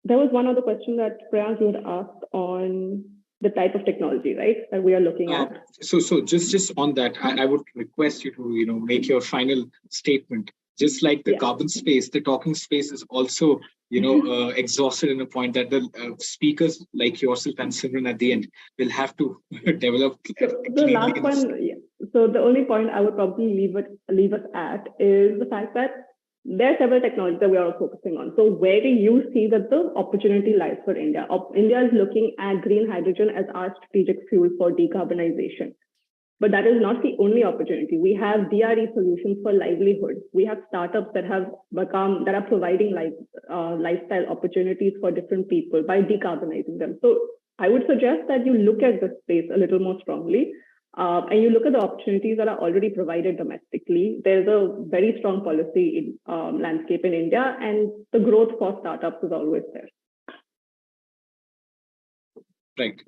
There was one other question that Priyank you had asked on the type of technology, right, that we are looking at. So just on that, I would request you to make your final statement. Just like the carbon space, the talking space is also exhausted in a point that the speakers like yourself and Simran at the end will have to develop. The last one, so the only point I would probably leave us at is the fact that there are several technologies that we are focusing on. So where do you see that the opportunity lies for India? India is looking at green hydrogen as our strategic fuel for decarbonization. But that is not the only opportunity. We have DRE solutions for livelihood. We have startups that are providing lifestyle opportunities for different people by decarbonizing them. So I would suggest that you look at this space a little more strongly, and you look at the opportunities that are already provided domestically. There's a very strong policy landscape in India, and the growth for startups is always there. Right.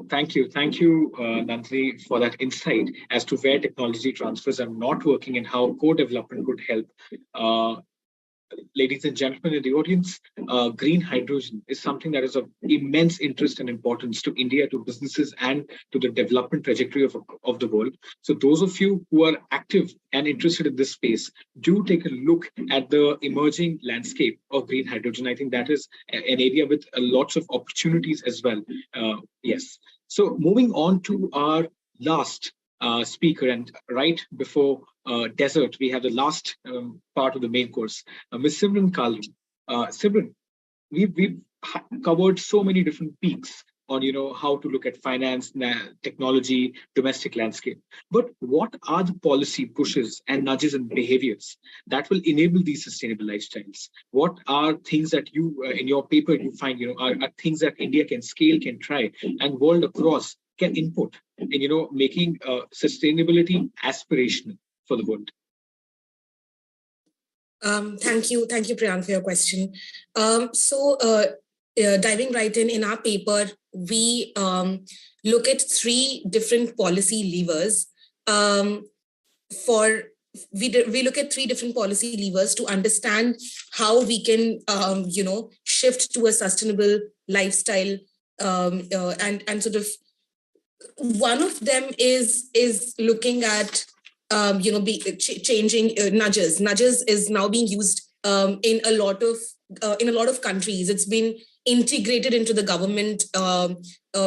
Thank you, Nandini, for that insight as to where technology transfers are not working and how co-development could help. Ladies and gentlemen in the audience, green hydrogen is something that is of immense interest and importance to India, to businesses, and to the development trajectory of the world. So those of you who are active and interested in this space, do take a look at the emerging landscape of green hydrogen. I think that is an area with lots of opportunities as well. Yes. So moving on to our last speaker, and right before dessert, we have the last part of the main course, Ms. Simran Kalu. Simran, we've covered so many different peaks on how to look at finance, technology, domestic landscape. But what are the policy pushes and nudges and behaviors that will enable these sustainable lifestyles? What are things that you, in your paper, you find are things that India can scale, can try, and world across can input in making sustainability aspirational for the world? Thank you, Priyank, for your question. Diving right in our paper, we look at three different policy levers. We look at three different policy levers to understand how we can, shift to a sustainable lifestyle, and sort of one of them is looking at changing nudges. Nudges is now being used in a lot of countries. It's been integrated into the government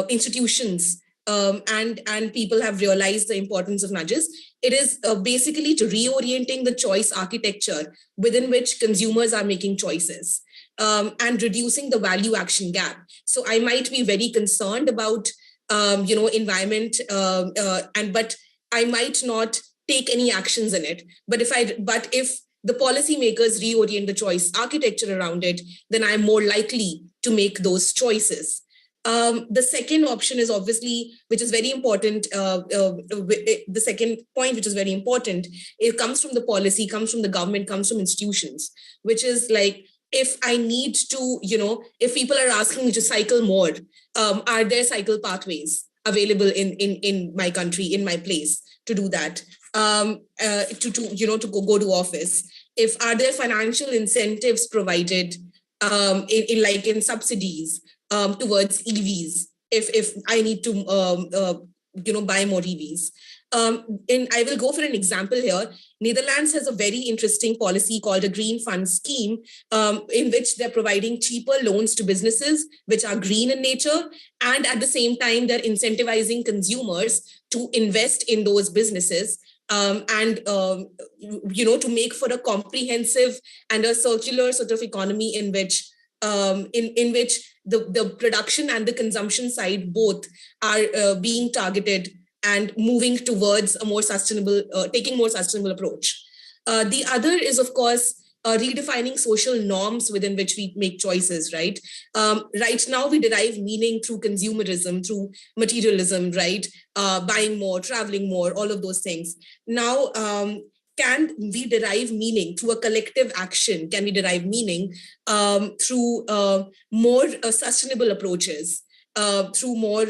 institutions, and people have realized the importance of nudges. It is basically to reorienting the choice architecture within which consumers are making choices, and reducing the value action gap. So I might be very concerned about environment, but I might not take any actions in it. But if the policymakers reorient the choice architecture around it, then I'm more likely to make those choices. The second option is obviously, which is very important. The second point, which is very important, it comes from the policy, comes from the government, comes from institutions, which is like, if I need to, if people are asking me to cycle more, are there cycle pathways available in my country, in my place to do that? To go to office? Are there financial incentives provided in subsidies towards EVs? If I need to buy more EVs. And I will go for an example here. Netherlands has a very interesting policy called a green fund scheme, in which they're providing cheaper loans to businesses which are green in nature, and at the same time they're incentivizing consumers to invest in those businesses, and to make for a comprehensive and a circular sort of economy in which the production and the consumption side both are being targeted and moving towards a more sustainable, taking more sustainable approach. The other is, of course, redefining social norms within which we make choices, right? Right now, we derive meaning through consumerism, through materialism, right? Buying more, traveling more, all of those things. Now, can we derive meaning through a collective action? Can we derive meaning through more sustainable approaches, through more...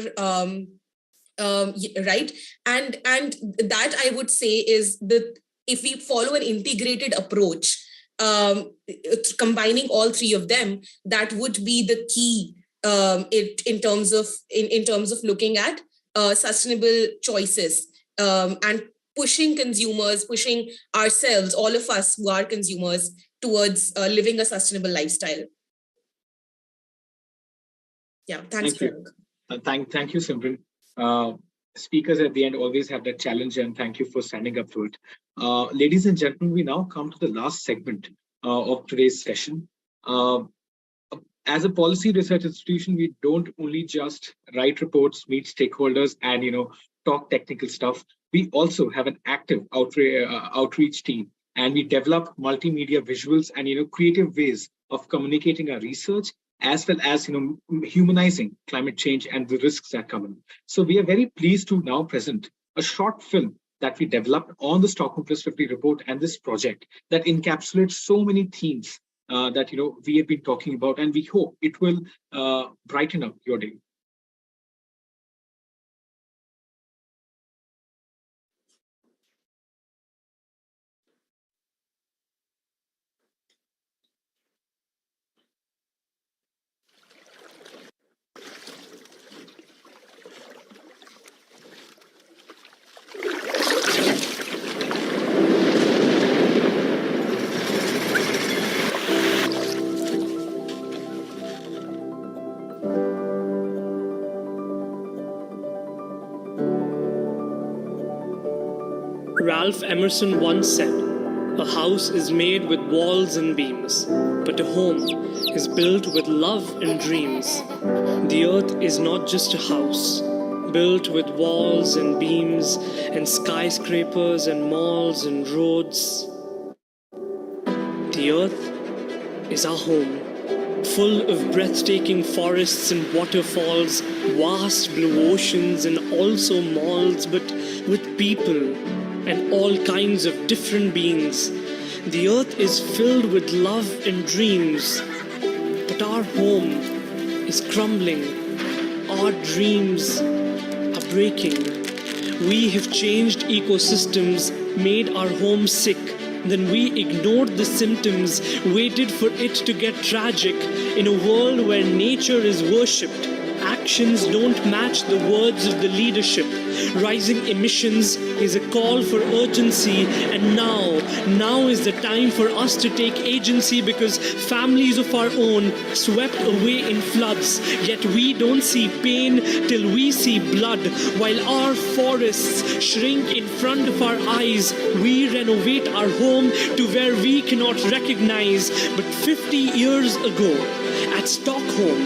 right, and that I would say is that if we follow an integrated approach, combining all three of them, that would be the key in terms of looking at sustainable choices, and pushing consumers, pushing ourselves, all of us who are consumers, towards living a sustainable lifestyle. Yeah, thanks, Priyank. Thank you, Simran. Speakers at the end always have that challenge, and thank you for standing up to it. Ladies and gentlemen, we now come to the last segment of today's session. As a policy research institution, we don't only just write reports, meet stakeholders, and talk technical stuff. We also have an active outreach team, and we develop multimedia visuals and creative ways of communicating our research, as well as humanizing climate change and the risks that come in. So we are very pleased to now present a short film that we developed on the Stockholm Plus 50 report and this project that encapsulates so many themes that we have been talking about, and we hope it will brighten up your day. Ralph Emerson once said, "A house is made with walls and beams, but a home is built with love and dreams." The earth is not just a house, built with walls and beams and skyscrapers and malls and roads. The earth is our home, full of breathtaking forests and waterfalls, vast blue oceans and also malls, but with people and all kinds of different beings. The earth is filled with love and dreams, but our home is crumbling. Our dreams are breaking. We have changed ecosystems, made our home sick. Then we ignored the symptoms, waited for it to get tragic. In a world where nature is worshipped, actions don't match the words of the leadership. Rising emissions is a call for urgency, and now is the time for us to take agency, because families of our own swept away in floods. Yet we don't see pain till we see blood. While our forests shrink in front of our eyes, we renovate our home to where we cannot recognize. But 50 years ago, at Stockholm,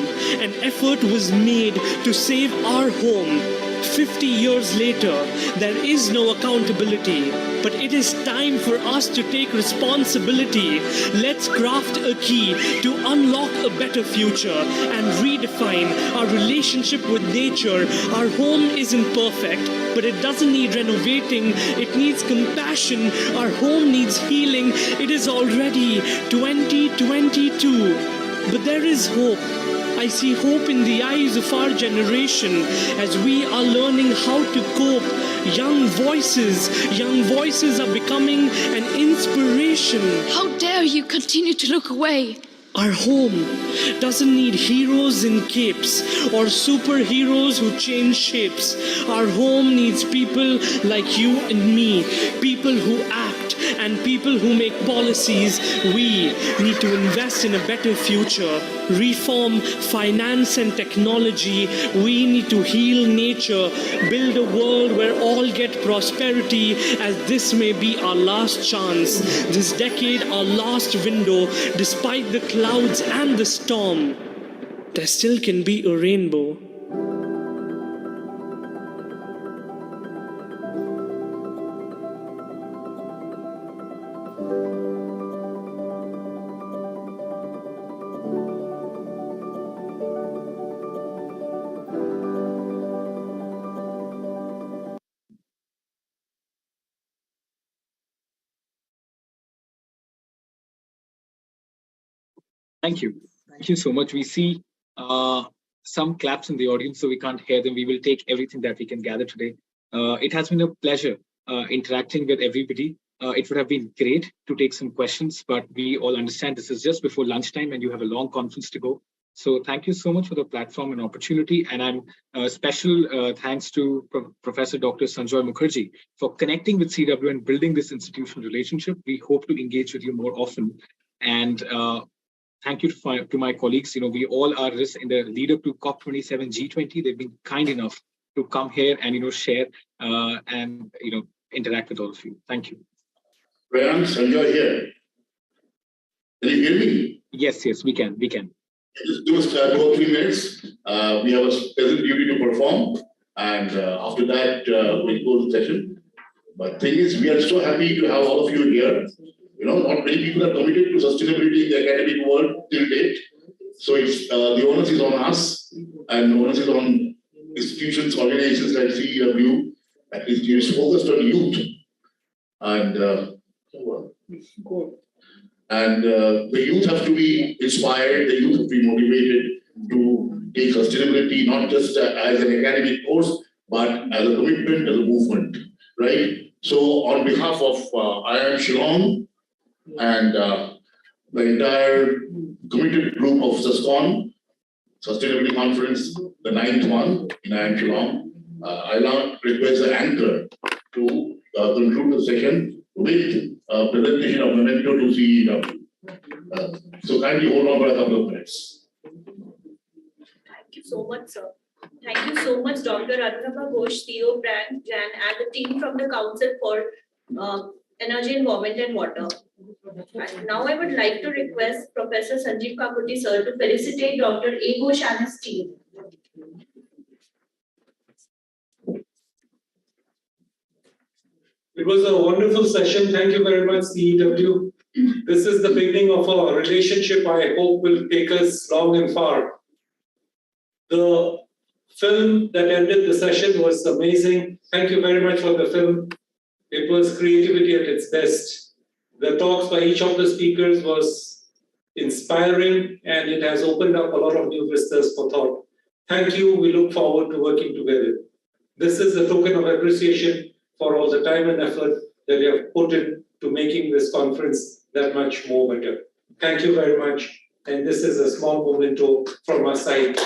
an effort was made to save our home. 50 years later, there is no accountability, but it is time for us to take responsibility. Let's craft a key to unlock a better future and redefine our relationship with nature. Our home isn't perfect, but it doesn't need renovating. It needs compassion. Our home needs healing. It is already 2022, but there is hope. I see hope in the eyes of our generation as we are learning how to cope. Young voices are becoming an inspiration. How dare you continue to look away? Our home doesn't need heroes in capes or superheroes who change shapes. Our home needs people like you and me, people who act and people who make policies. We need to invest in a better future, reform finance and technology. We need to heal nature, build a world where all get prosperity, as this may be our last chance, this decade our last window. Despite the clouds and the storm, there still can be a rainbow. Thank you. Thank you so much. We see some claps in the audience, so we can't hear them. We will take everything that we can gather today. It has been a pleasure interacting with everybody. It would have been great to take some questions, but we all understand this is just before lunchtime and you have a long conference to go. So thank you so much for the platform and opportunity. And I'm special thanks to Professor Dr. Sanjoy Mukherjee for connecting with CW and building this institutional relationship. We hope to engage with you more often. And thank you to my colleagues. We all are just in the lead up to COP27 G20. They've been kind enough to come here and share and interact with all of you. Thank you. Priyank, Sanjoy here. Can you hear me? Yes, we can. Just 2 or 3 minutes. We have a present duty to perform. And after that, we'll go to session. But thing is, we are so happy to have all of you here. You know, not many people are committed to sustainability in the academic world till date. So it's the onus is on us, and the onus is on institutions, organizations like CEW. At least it is focused on youth, and the youth have to be inspired. The youth have to be motivated to take sustainability not just as an academic course, but as a commitment, as a movement, right? So, on behalf of IIM Shillong and the entire committed group of SusCon, Sustainability Conference, the 9th one in IIM Shillong, I now request the anchor to conclude the session with a presentation of memento to CEW. So kindly hold on for a couple of minutes. Thank you so much, sir. Thank you so much, Dr. Arunabha Ghosh, CEO, Brand, Jan, and the team from the Council for Energy, Environment and Water. And now I would like to request Professor Sanjeev Kakuti, sir, to felicitate Dr. A. Ghosh and his team. It was a wonderful session. Thank you very much, CEW. This is the beginning of a relationship I hope will take us long and far. The film that ended the session was amazing. Thank you very much for the film. It was creativity at its best. The talks by each of the speakers was inspiring, and it has opened up a lot of new vistas for thought. Thank you. We look forward to working together. This is a token of appreciation for all the time and effort that you have put into making this conference that much more better. Thank you very much. And this is a small memento from our side.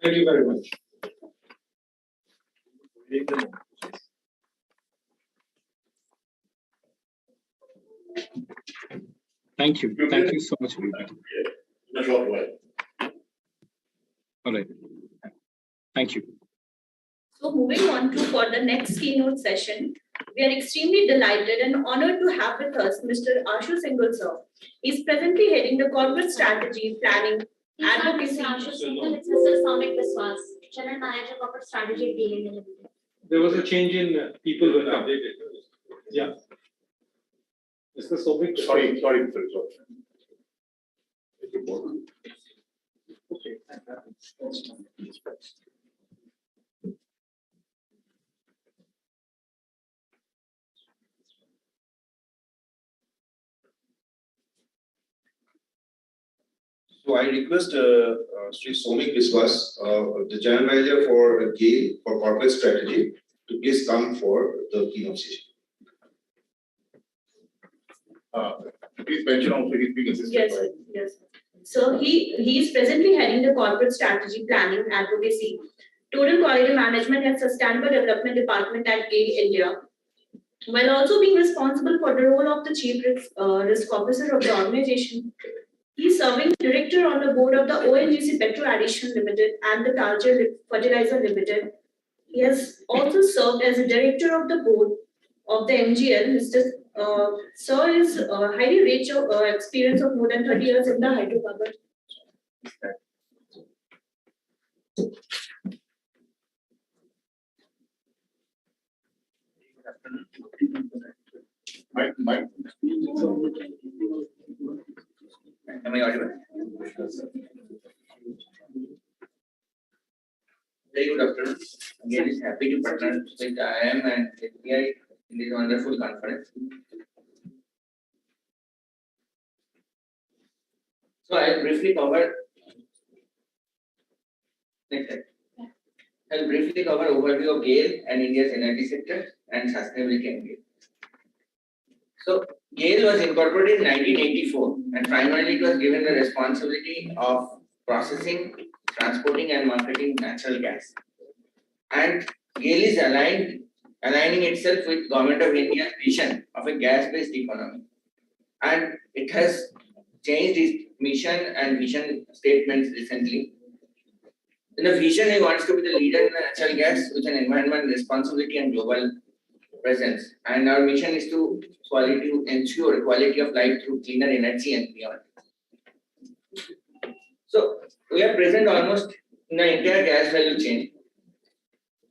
Thank you very much. Thank you. Thank you so much, everybody. In a short while. All right. Thank you. So moving on to for the next keynote session, we are extremely delighted and honored to have with us Mr. Ashu Singhal, sir. He's presently heading the corporate strategy, planning, advocacy. Ashu Singhal, it's Mr. Soumik Biswas, General Manager Corporate Strategy at DLM Limited. There was a change in people who were updated. Yeah. Mr. Soumik. Sorry. Okay. So I request Sri Soumik Biswas, the General Manager for GAIL for Corporate Strategy, to please come for the keynote session. Please mention also his being assistant. Yes, sir. Yes. So he is presently heading the corporate strategy, planning, advocacy, total quality management and sustainable development department at GAIL India, while also being responsible for the role of the chief risk officer of the organization. He is serving director on the board of the ONGC Petro Addition Limited and the Talcher Fertilizer Limited. He has also served as a director of the board of the MGL. Mr. Sir is highly rich experience of more than 30 years in the hydrocarbon. Mike. Am I audible? Very good afternoon. Again, it's happy to partner with IIM and SBI in this wonderful conference. So I'll briefly cover. Next slide. I'll briefly cover overview of GAIL and India's energy sector and sustainability in GAIL. So GAIL was incorporated in 1984 and primarily it was given the responsibility of processing, transporting and marketing natural gas. And GAIL is aligning itself with Government of India's vision of a gas-based economy. And it has changed its mission and vision statements recently. In the vision, it wants to be the leader in natural gas with an environmental responsibility and global presence. And our mission is to ensure quality of life through cleaner energy and beyond. we are present almost in the entire gas value chain.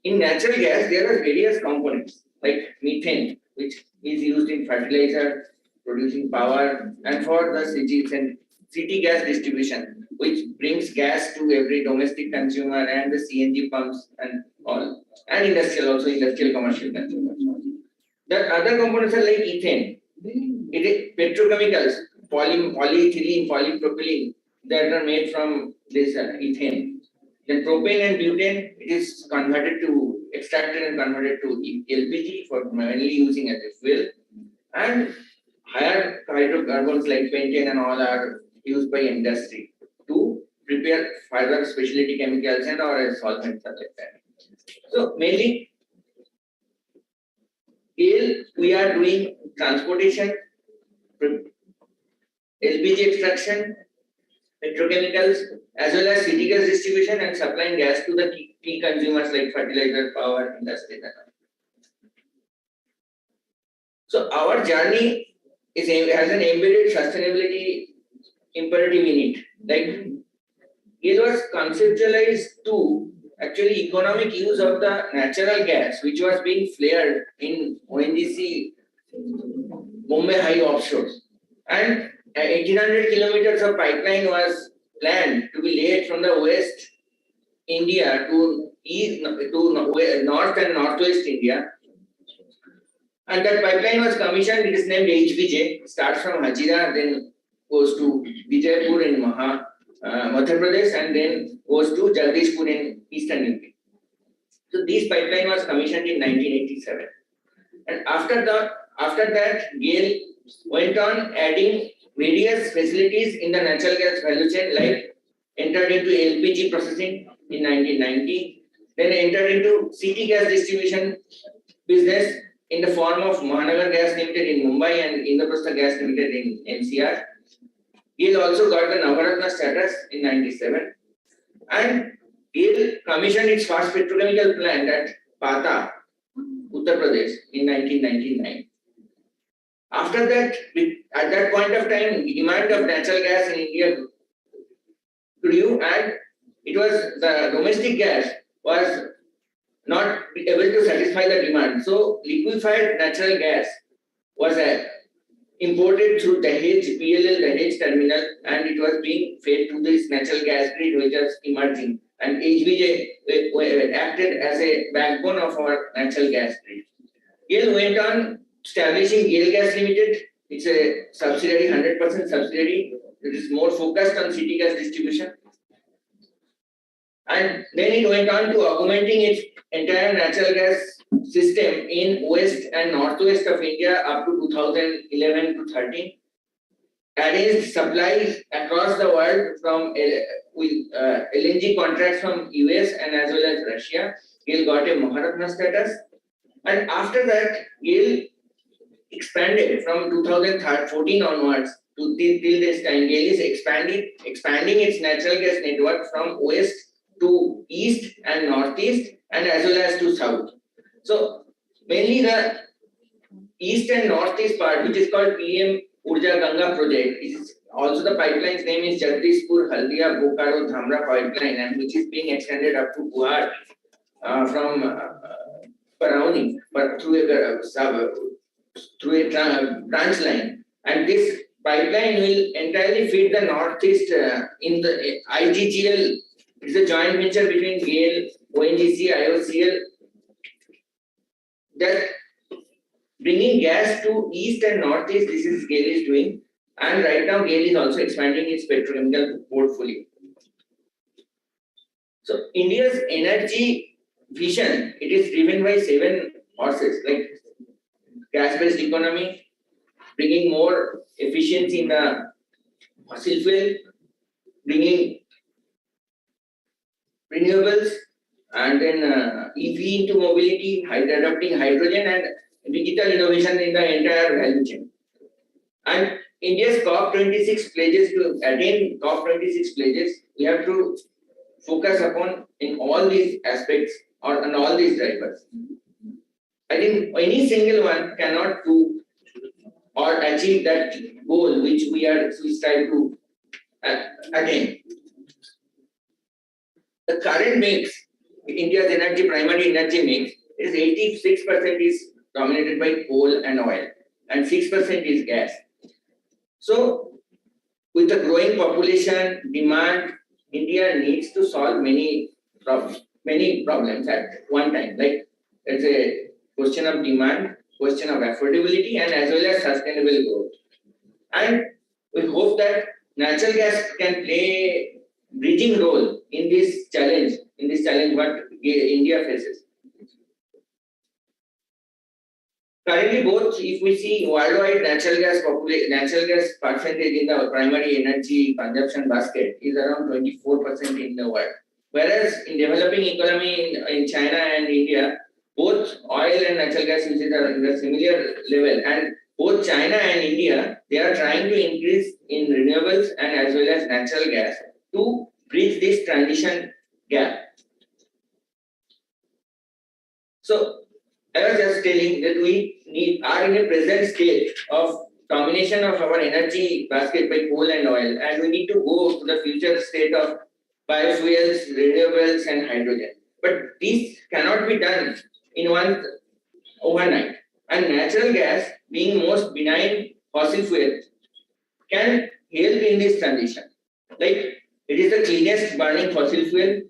In natural gas, there are various components like methane, which is used in fertilizer, producing power, and for the city gas distribution, which brings gas to every domestic consumer and the CNG pumps and all, and industrial commercial consumers. The other components are like ethane, it is petrochemicals, polyethylene, polypropylene that are made from this ethane. Then propane and butane, it is extracted and converted to LPG for mainly using as a fuel. And higher hydrocarbons like pentane and all are used by industry to prepare further specialty chemicals and or solvents like that. So mainly, we are doing transportation, LPG extraction, petrochemicals, as well as city gas distribution and supplying gas to the key consumers like fertilizer, power, industry. So our journey has an embedded sustainability imperative in it. Like it was conceptualized to actually economic use of the natural gas, which was being flared in ONGC Mumbai high offshores. And 1800 kilometers of pipeline was planned to be laid from the West India to North and Northwest India. And that pipeline was commissioned, it is named HBJ, starts from Hajira, then goes to Vijaypur in Madhya Pradesh, and then goes to Jagdishpur in Eastern UP. So this pipeline was commissioned in 1987. And after that, GAIL went on adding various facilities in the natural gas value chain, like entered into LPG processing in 1990, then entered into city gas distribution business in the form of Mahanagar Gas Limited in Mumbai and Indraprastha Gas Limited in NCR. GAIL also got the Navaratna status in 97, and GAIL commissioned its first petrochemical plant at Pata, Uttar Pradesh in 1999. After that, at that point of time, the demand of natural gas in India grew, and it was the domestic gas was not able to satisfy the demand. So liquefied natural gas was imported through Dahej, PLL Dahej terminal, and it was being fed to this natural gas grid which was emerging. And HBJ acted as a backbone of our natural gas grid. GAIL went on establishing GAIL Gas Limited. It's a subsidiary, 100% subsidiary. It is more focused on city gas distribution. And then it went on to augmenting its entire natural gas system in west and northwest of India up to 2011 to 13. Arranged supplies across the world from with LNG contracts from US and as well as Russia. GAIL got a Maharatna status. And after that, GAIL expanded from 2014 onwards to till this time. GAIL is expanding its natural gas network from west to east and northeast and as well as to south. So mainly the east and northeast part, which is called PM Urja Ganga project, is also the pipeline's name is Jagdishpur Haldia Bokaro Dhamra pipeline, and which is being extended up to Guwahati from Barauni, but through a branch line. And this pipeline will entirely feed the northeast in the IGGL. It's a joint venture between GAIL, ONGC, IOCL, that bringing gas to east and northeast. This is GAIL is doing, and right now GAIL is also expanding its petrochemical portfolio. So India's energy vision, it is driven by 7 horses, like gas-based economy, bringing more efficiency in the fossil fuel, bringing renewables, and then EV into mobility, adopting hydrogen and digital innovation in the entire value chain. And India's COP26 pledges, to attain COP26 pledges, we have to focus upon in all these aspects or on all these drivers. I think any single one cannot do or achieve that goal which we strive to attain. the current mix, India's primary energy mix, is 86% is dominated by coal and oil, and 6% is gas. So, with the growing population demand, India needs to solve many problems at one time. Like it's a question of demand, question of affordability, and as well as sustainable growth. And we hope that natural gas can play a bridging role in this challenge what India faces. Currently, both if we see worldwide natural gas percentage in the primary energy consumption basket is around 24% in the world. Whereas in developing economy in China and India, both oil and natural gas uses are in a similar level, and both China and India, they are trying to increase in renewables and as well as natural gas to bridge this transition gap. So I was just telling that we are in a present state of domination of our energy basket by coal and oil, and we need to go to the future state of biofuels, renewables, and hydrogen. But this cannot be done in overnight. And natural gas, being most benign fossil fuel, can help in this transition. Like it is the cleanest burning fossil fuel.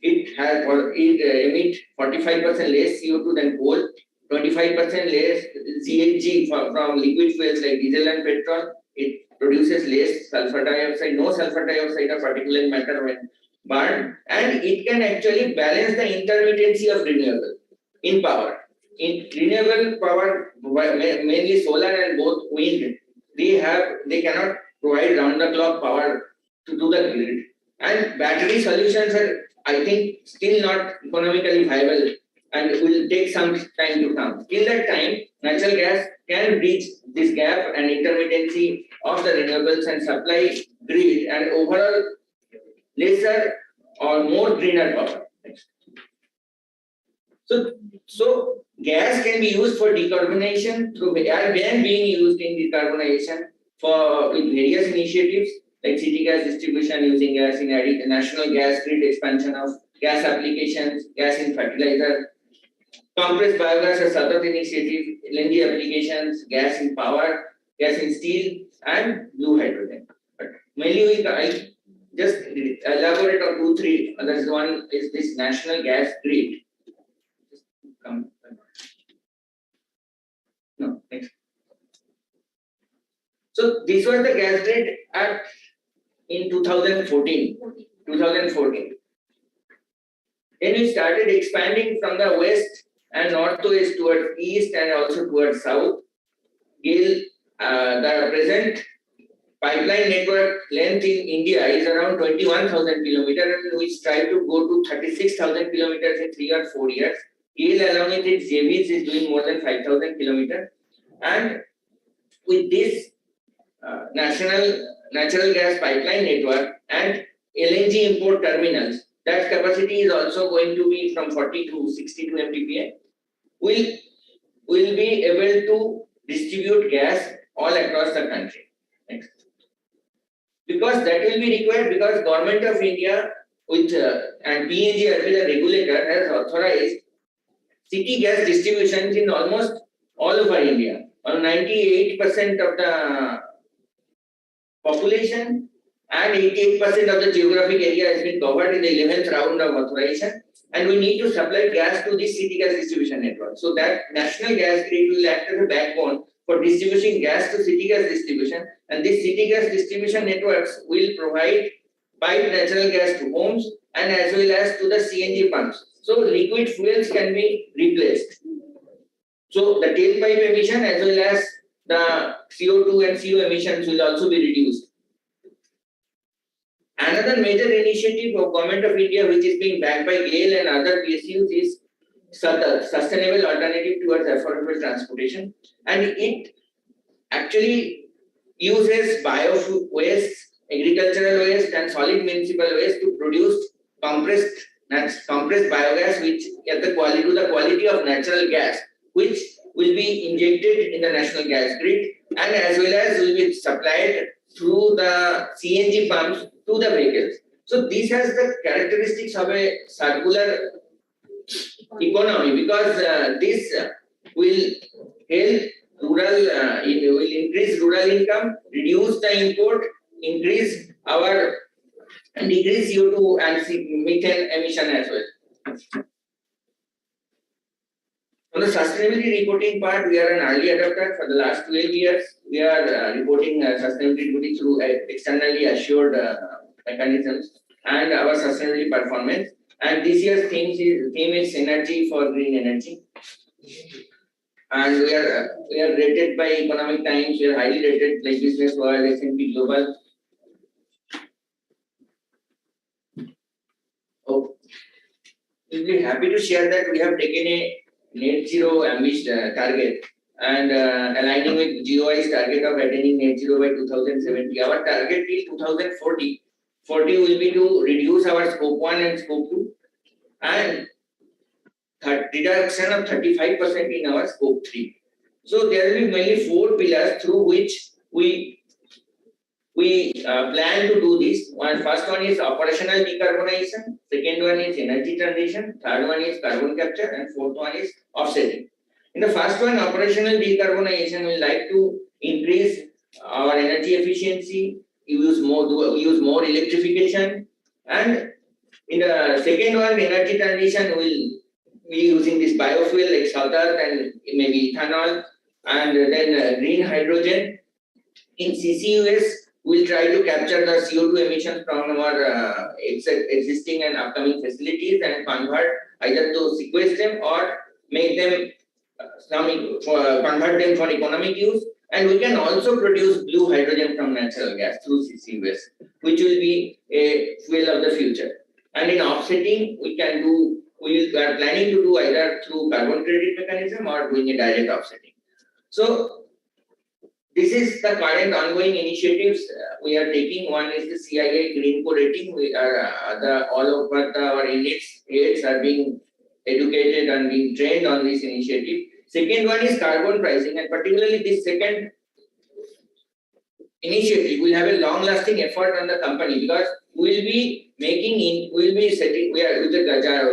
It emits 45% less CO2 than coal, 25% less GHG from liquid fuels like diesel and petrol. It produces less sulfur dioxide, no sulfur dioxide or particulate matter when burned, and it can actually balance the intermittency of renewable in power. In renewable power, mainly solar and both wind, they cannot provide round-the-clock power to the grid. And battery solutions are, I think, still not economically viable and will take some time to come. Till that time, natural gas can bridge this gap and intermittency of the renewables and supply grid and overall lesser or more greener power. So gas can be used for decarbonization being used in decarbonization with various initiatives like city gas distribution using gas in national gas grid expansion of gas applications, gas in fertilizer, compressed biogas as Satat initiative, LNG applications, gas in power, gas in steel, and blue hydrogen. But mainly I just elaborate on 2-3 others. One is this national gas grid. No, next. So this was the gas grid act in 2014. Then we started expanding from the west and northwest towards east and also towards south. GAIL, the present pipeline network length in India is around 21,000 kilometers, and we strive to go to 36,000 kilometers in 3 or 4 years. GAIL along with its JVs is doing more than 5,000 kilometers. And with this national natural gas pipeline network and LNG import terminals, that capacity is also going to be from 40 to 62 MTPA. Will be able to distribute gas all across the country. Next. Because that will be required because Government of India with and PNG as well as regulator has authorized city gas distributions in almost all over India. On 98% of the population and 88% of the geographic area has been covered in the 11th round of authorization, and we need to supply gas to this city gas distribution network. So that national gas grid will act as a backbone for distributing gas to city gas distribution, and this city gas distribution networks will provide piped natural gas to homes and as well as to the CNG pumps. So liquid fuels can be replaced. So the tailpipe emission as well as the CO2 and CO emissions will also be reduced. Another major initiative of Government of India which is being backed by GAIL and other PSUs is sustainable alternative towards affordable transportation, and it actually uses bio-waste, agricultural waste and solid municipal waste to produce compressed biogas which at the quality of natural gas, which will be injected in the national gas grid and as well as will be supplied through the CNG pumps to the vehicles. So this has the characteristics of a circular economy because this will help rural, it will increase rural income, reduce the import, increase our and decrease CO2 and methane emission as well. On the sustainability reporting part, we are an early adopter. For the last 12 years, we are reporting sustainability reporting through externally assured mechanisms and our sustainability performance. And this year's theme is energy for green energy. And we are rated by Economic Times. We are highly rated like Business World, S&P Global. Oh, we'll be happy to share that we have taken a net zero ambitious target and aligning with GOI's target of attaining net zero by 2070. Our target till 2040 will be to reduce our scope 1 and scope 2 and reduction of 35% in our scope 3. So there will be mainly 4 pillars through which we plan to do this. First one is operational decarbonization, second one is energy transition, third one is carbon capture, and fourth one is offsetting. In the first one, operational decarbonization, we like to increase our energy efficiency, use more electrification, and in the second one, energy transition, will be using this biofuel like salt and maybe ethanol, and then green hydrogen. In CCUS, we'll try to capture the CO2 emissions from our existing and upcoming facilities and convert either to sequester them or make them convert them for economic use. And we can also produce blue hydrogen from natural gas through CCUS, which will be a fuel of the future. And in offsetting, we are planning to do either through carbon credit mechanism or doing a direct offsetting. So this is the current ongoing initiatives we are taking. One is the CIA Green Co rating. We are all over our units heads are being educated and being trained on this initiative. Second one is carbon pricing, and particularly this second initiative will have a long-lasting effort on the company because we are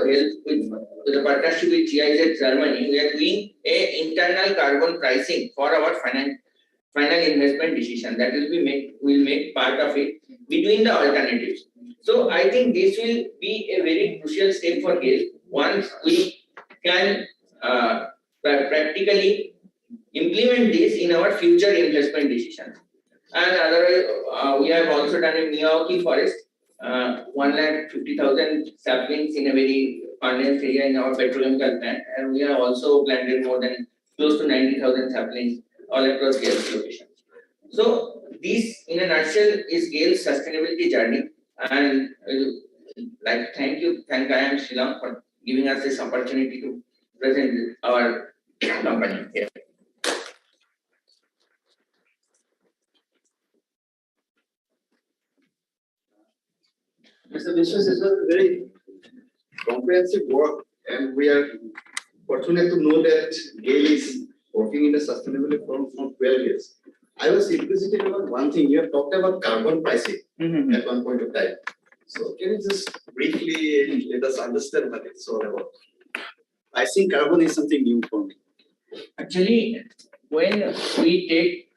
with the partnership with GIZ Germany. We are doing a internal carbon pricing for our final investment decision that will make part of it between the alternatives. So I think this will be a very crucial step for GAIL once we can practically implement this in our future investment decisions. And otherwise, we have also done a Miyawaki forest, 150,000 saplings in a very condensed area in our petrochemical plant, and we have also planted more than close to 90,000 saplings all across GAIL's locations. So this, in a nutshell, is GAIL's sustainability journey. And thank IIM Shillong for giving us this opportunity to present our company here. Mr. Vishwas, this was a very comprehensive work, and we are fortunate to know that GAIL is working in the sustainability from 12 years. I was inquisitive about one thing. You have talked about carbon pricing at one point of time. So can you just briefly let us understand what it's all about? I think carbon is something new for me. Actually, when we take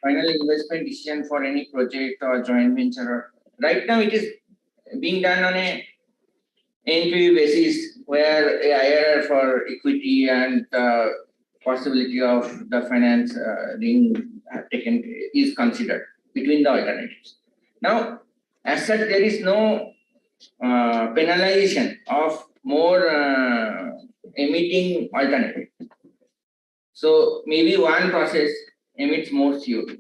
final investment decision for any project or joint venture, right now it is being done on a NPV basis where a IRR for equity and possibility of the finance being taken is considered between the alternatives. Now, as such, there is no penalization of more emitting alternative. So maybe one process emits more CO2,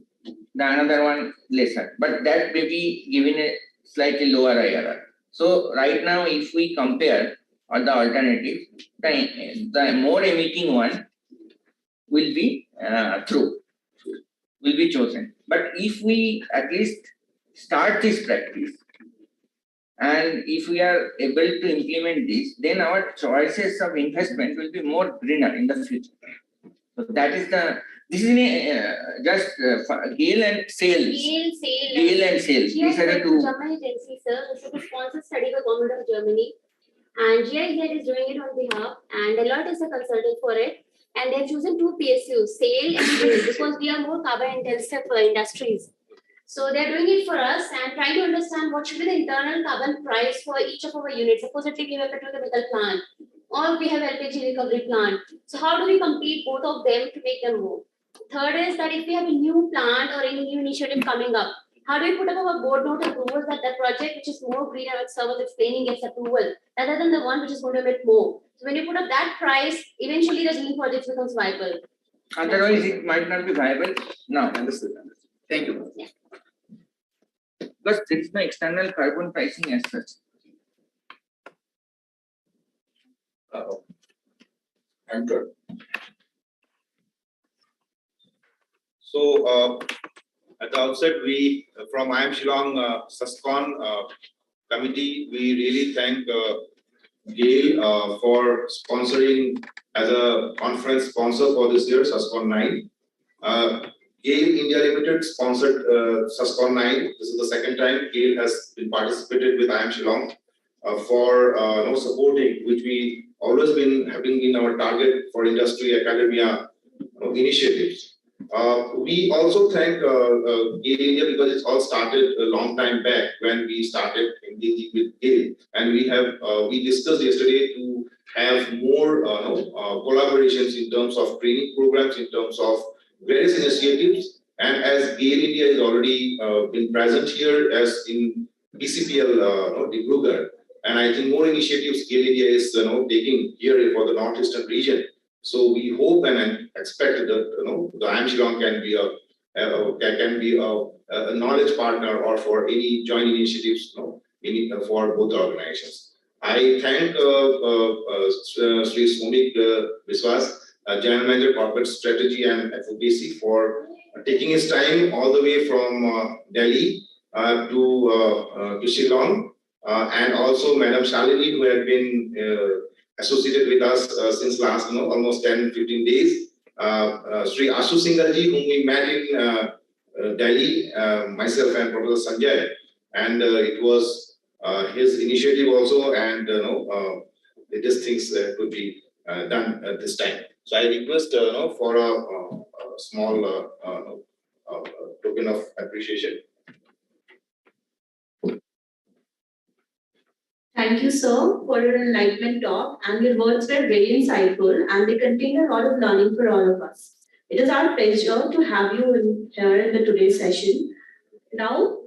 the another one lesser, but that may be given a slightly lower IRR. So right now, if we compare all the alternatives, the more emitting one will be will be chosen. But if we at least start this practice, and if we are able to implement this, then our choices of investment will be more greener in the future. So that is This is just GAIL and sales. GAIL and sales. These are the two. German agency, sir. This is a sponsored study by government of Germany. And GIZ is doing it on behalf, and Deloitte is a consultant for it. And they've chosen two PSUs, SAIL and GAIL, because we are more carbon intensive industries. So they're doing it for us and trying to understand what should be the internal carbon price for each of our units. Supposedly we have a petrochemical plant or we have LPG recovery plant. So how do we compete both of them to make them move? Third is that if we have a new plant or any new initiative coming up, how do we put up our board note approvals that the project which is more green and which serves explaining gets approval rather than the one which is going to emit more? So when you put up that price, eventually the green project becomes viable. Otherwise, it might not be viable. No, understood. Thank you. Yeah. Because there is no external carbon pricing as such. I'm good. So at the outset, we from IIM Shillong SusCon committee, we really thank GAIL for sponsoring as a conference sponsor for this year, SusCon 9. GAIL India Limited sponsored SusCon 9. This is the second time GAIL has been participated with IIM Shillong for supporting, which we always been having in our target for industry academia initiatives. We also thank GAIL India because it's all started a long time back when we started engaging with GAIL, and we discussed yesterday to have more collaborations in terms of training programs, in terms of various initiatives. And as GAIL India is already been present here as in BCPL Dibrugarh, and I think more initiatives GAIL India is taking here for the northeastern region. So we hope and expect that the IIM Shillong can be a knowledge partner or for any joint initiatives for both the organizations. I thank Sri Somik Biswas, General Manager Corporate Strategy and Advocacy, for taking his time all the way from Delhi to Shillong, and also Madam Shalini, who had been associated with us since last almost 10-15 days. Sri Ashu Singalji, whom we met in Delhi, myself and Professor Sanjay, and it was his initiative also, and these things could be done at this time. So I request for a small token of appreciation. Thank you, sir, for your enlightenment talk, and your words were very insightful and they contain a lot of learning for all of us. It is our pleasure to have you here in the today's session. Now,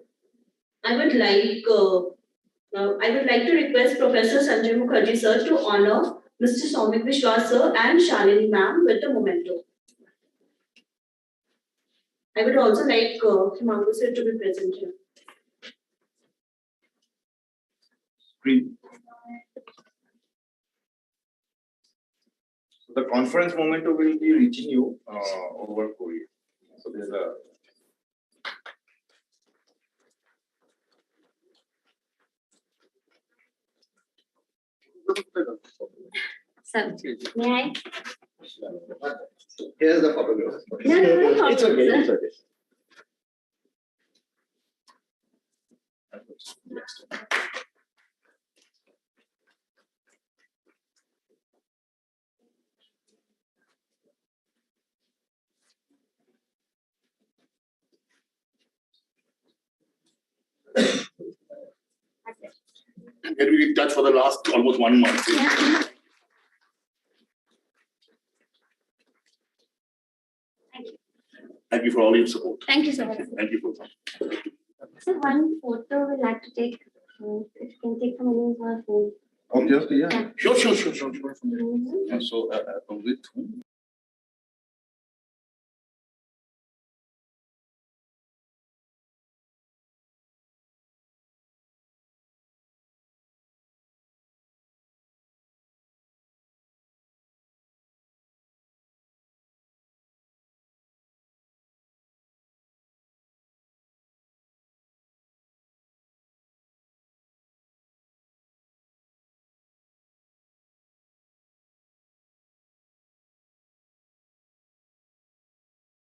I would like to request Professor Sanjay Mukherjee sir to honor Mr. Somik Biswas sir and Shalini ma'am with the memento. I would also like Himangu sir to be present here. So the conference memento will be reaching you over Korea. So there's a May I? Here's the photograph. No, It's okay. It's okay. And then we in touch for the last almost 1 month. Yeah. Thank you for all your support. Thank you so much. Thank you for that. So one photo we'd like to take. If you can take from anyone's phone. obviously, yeah. Sure. And so with whom?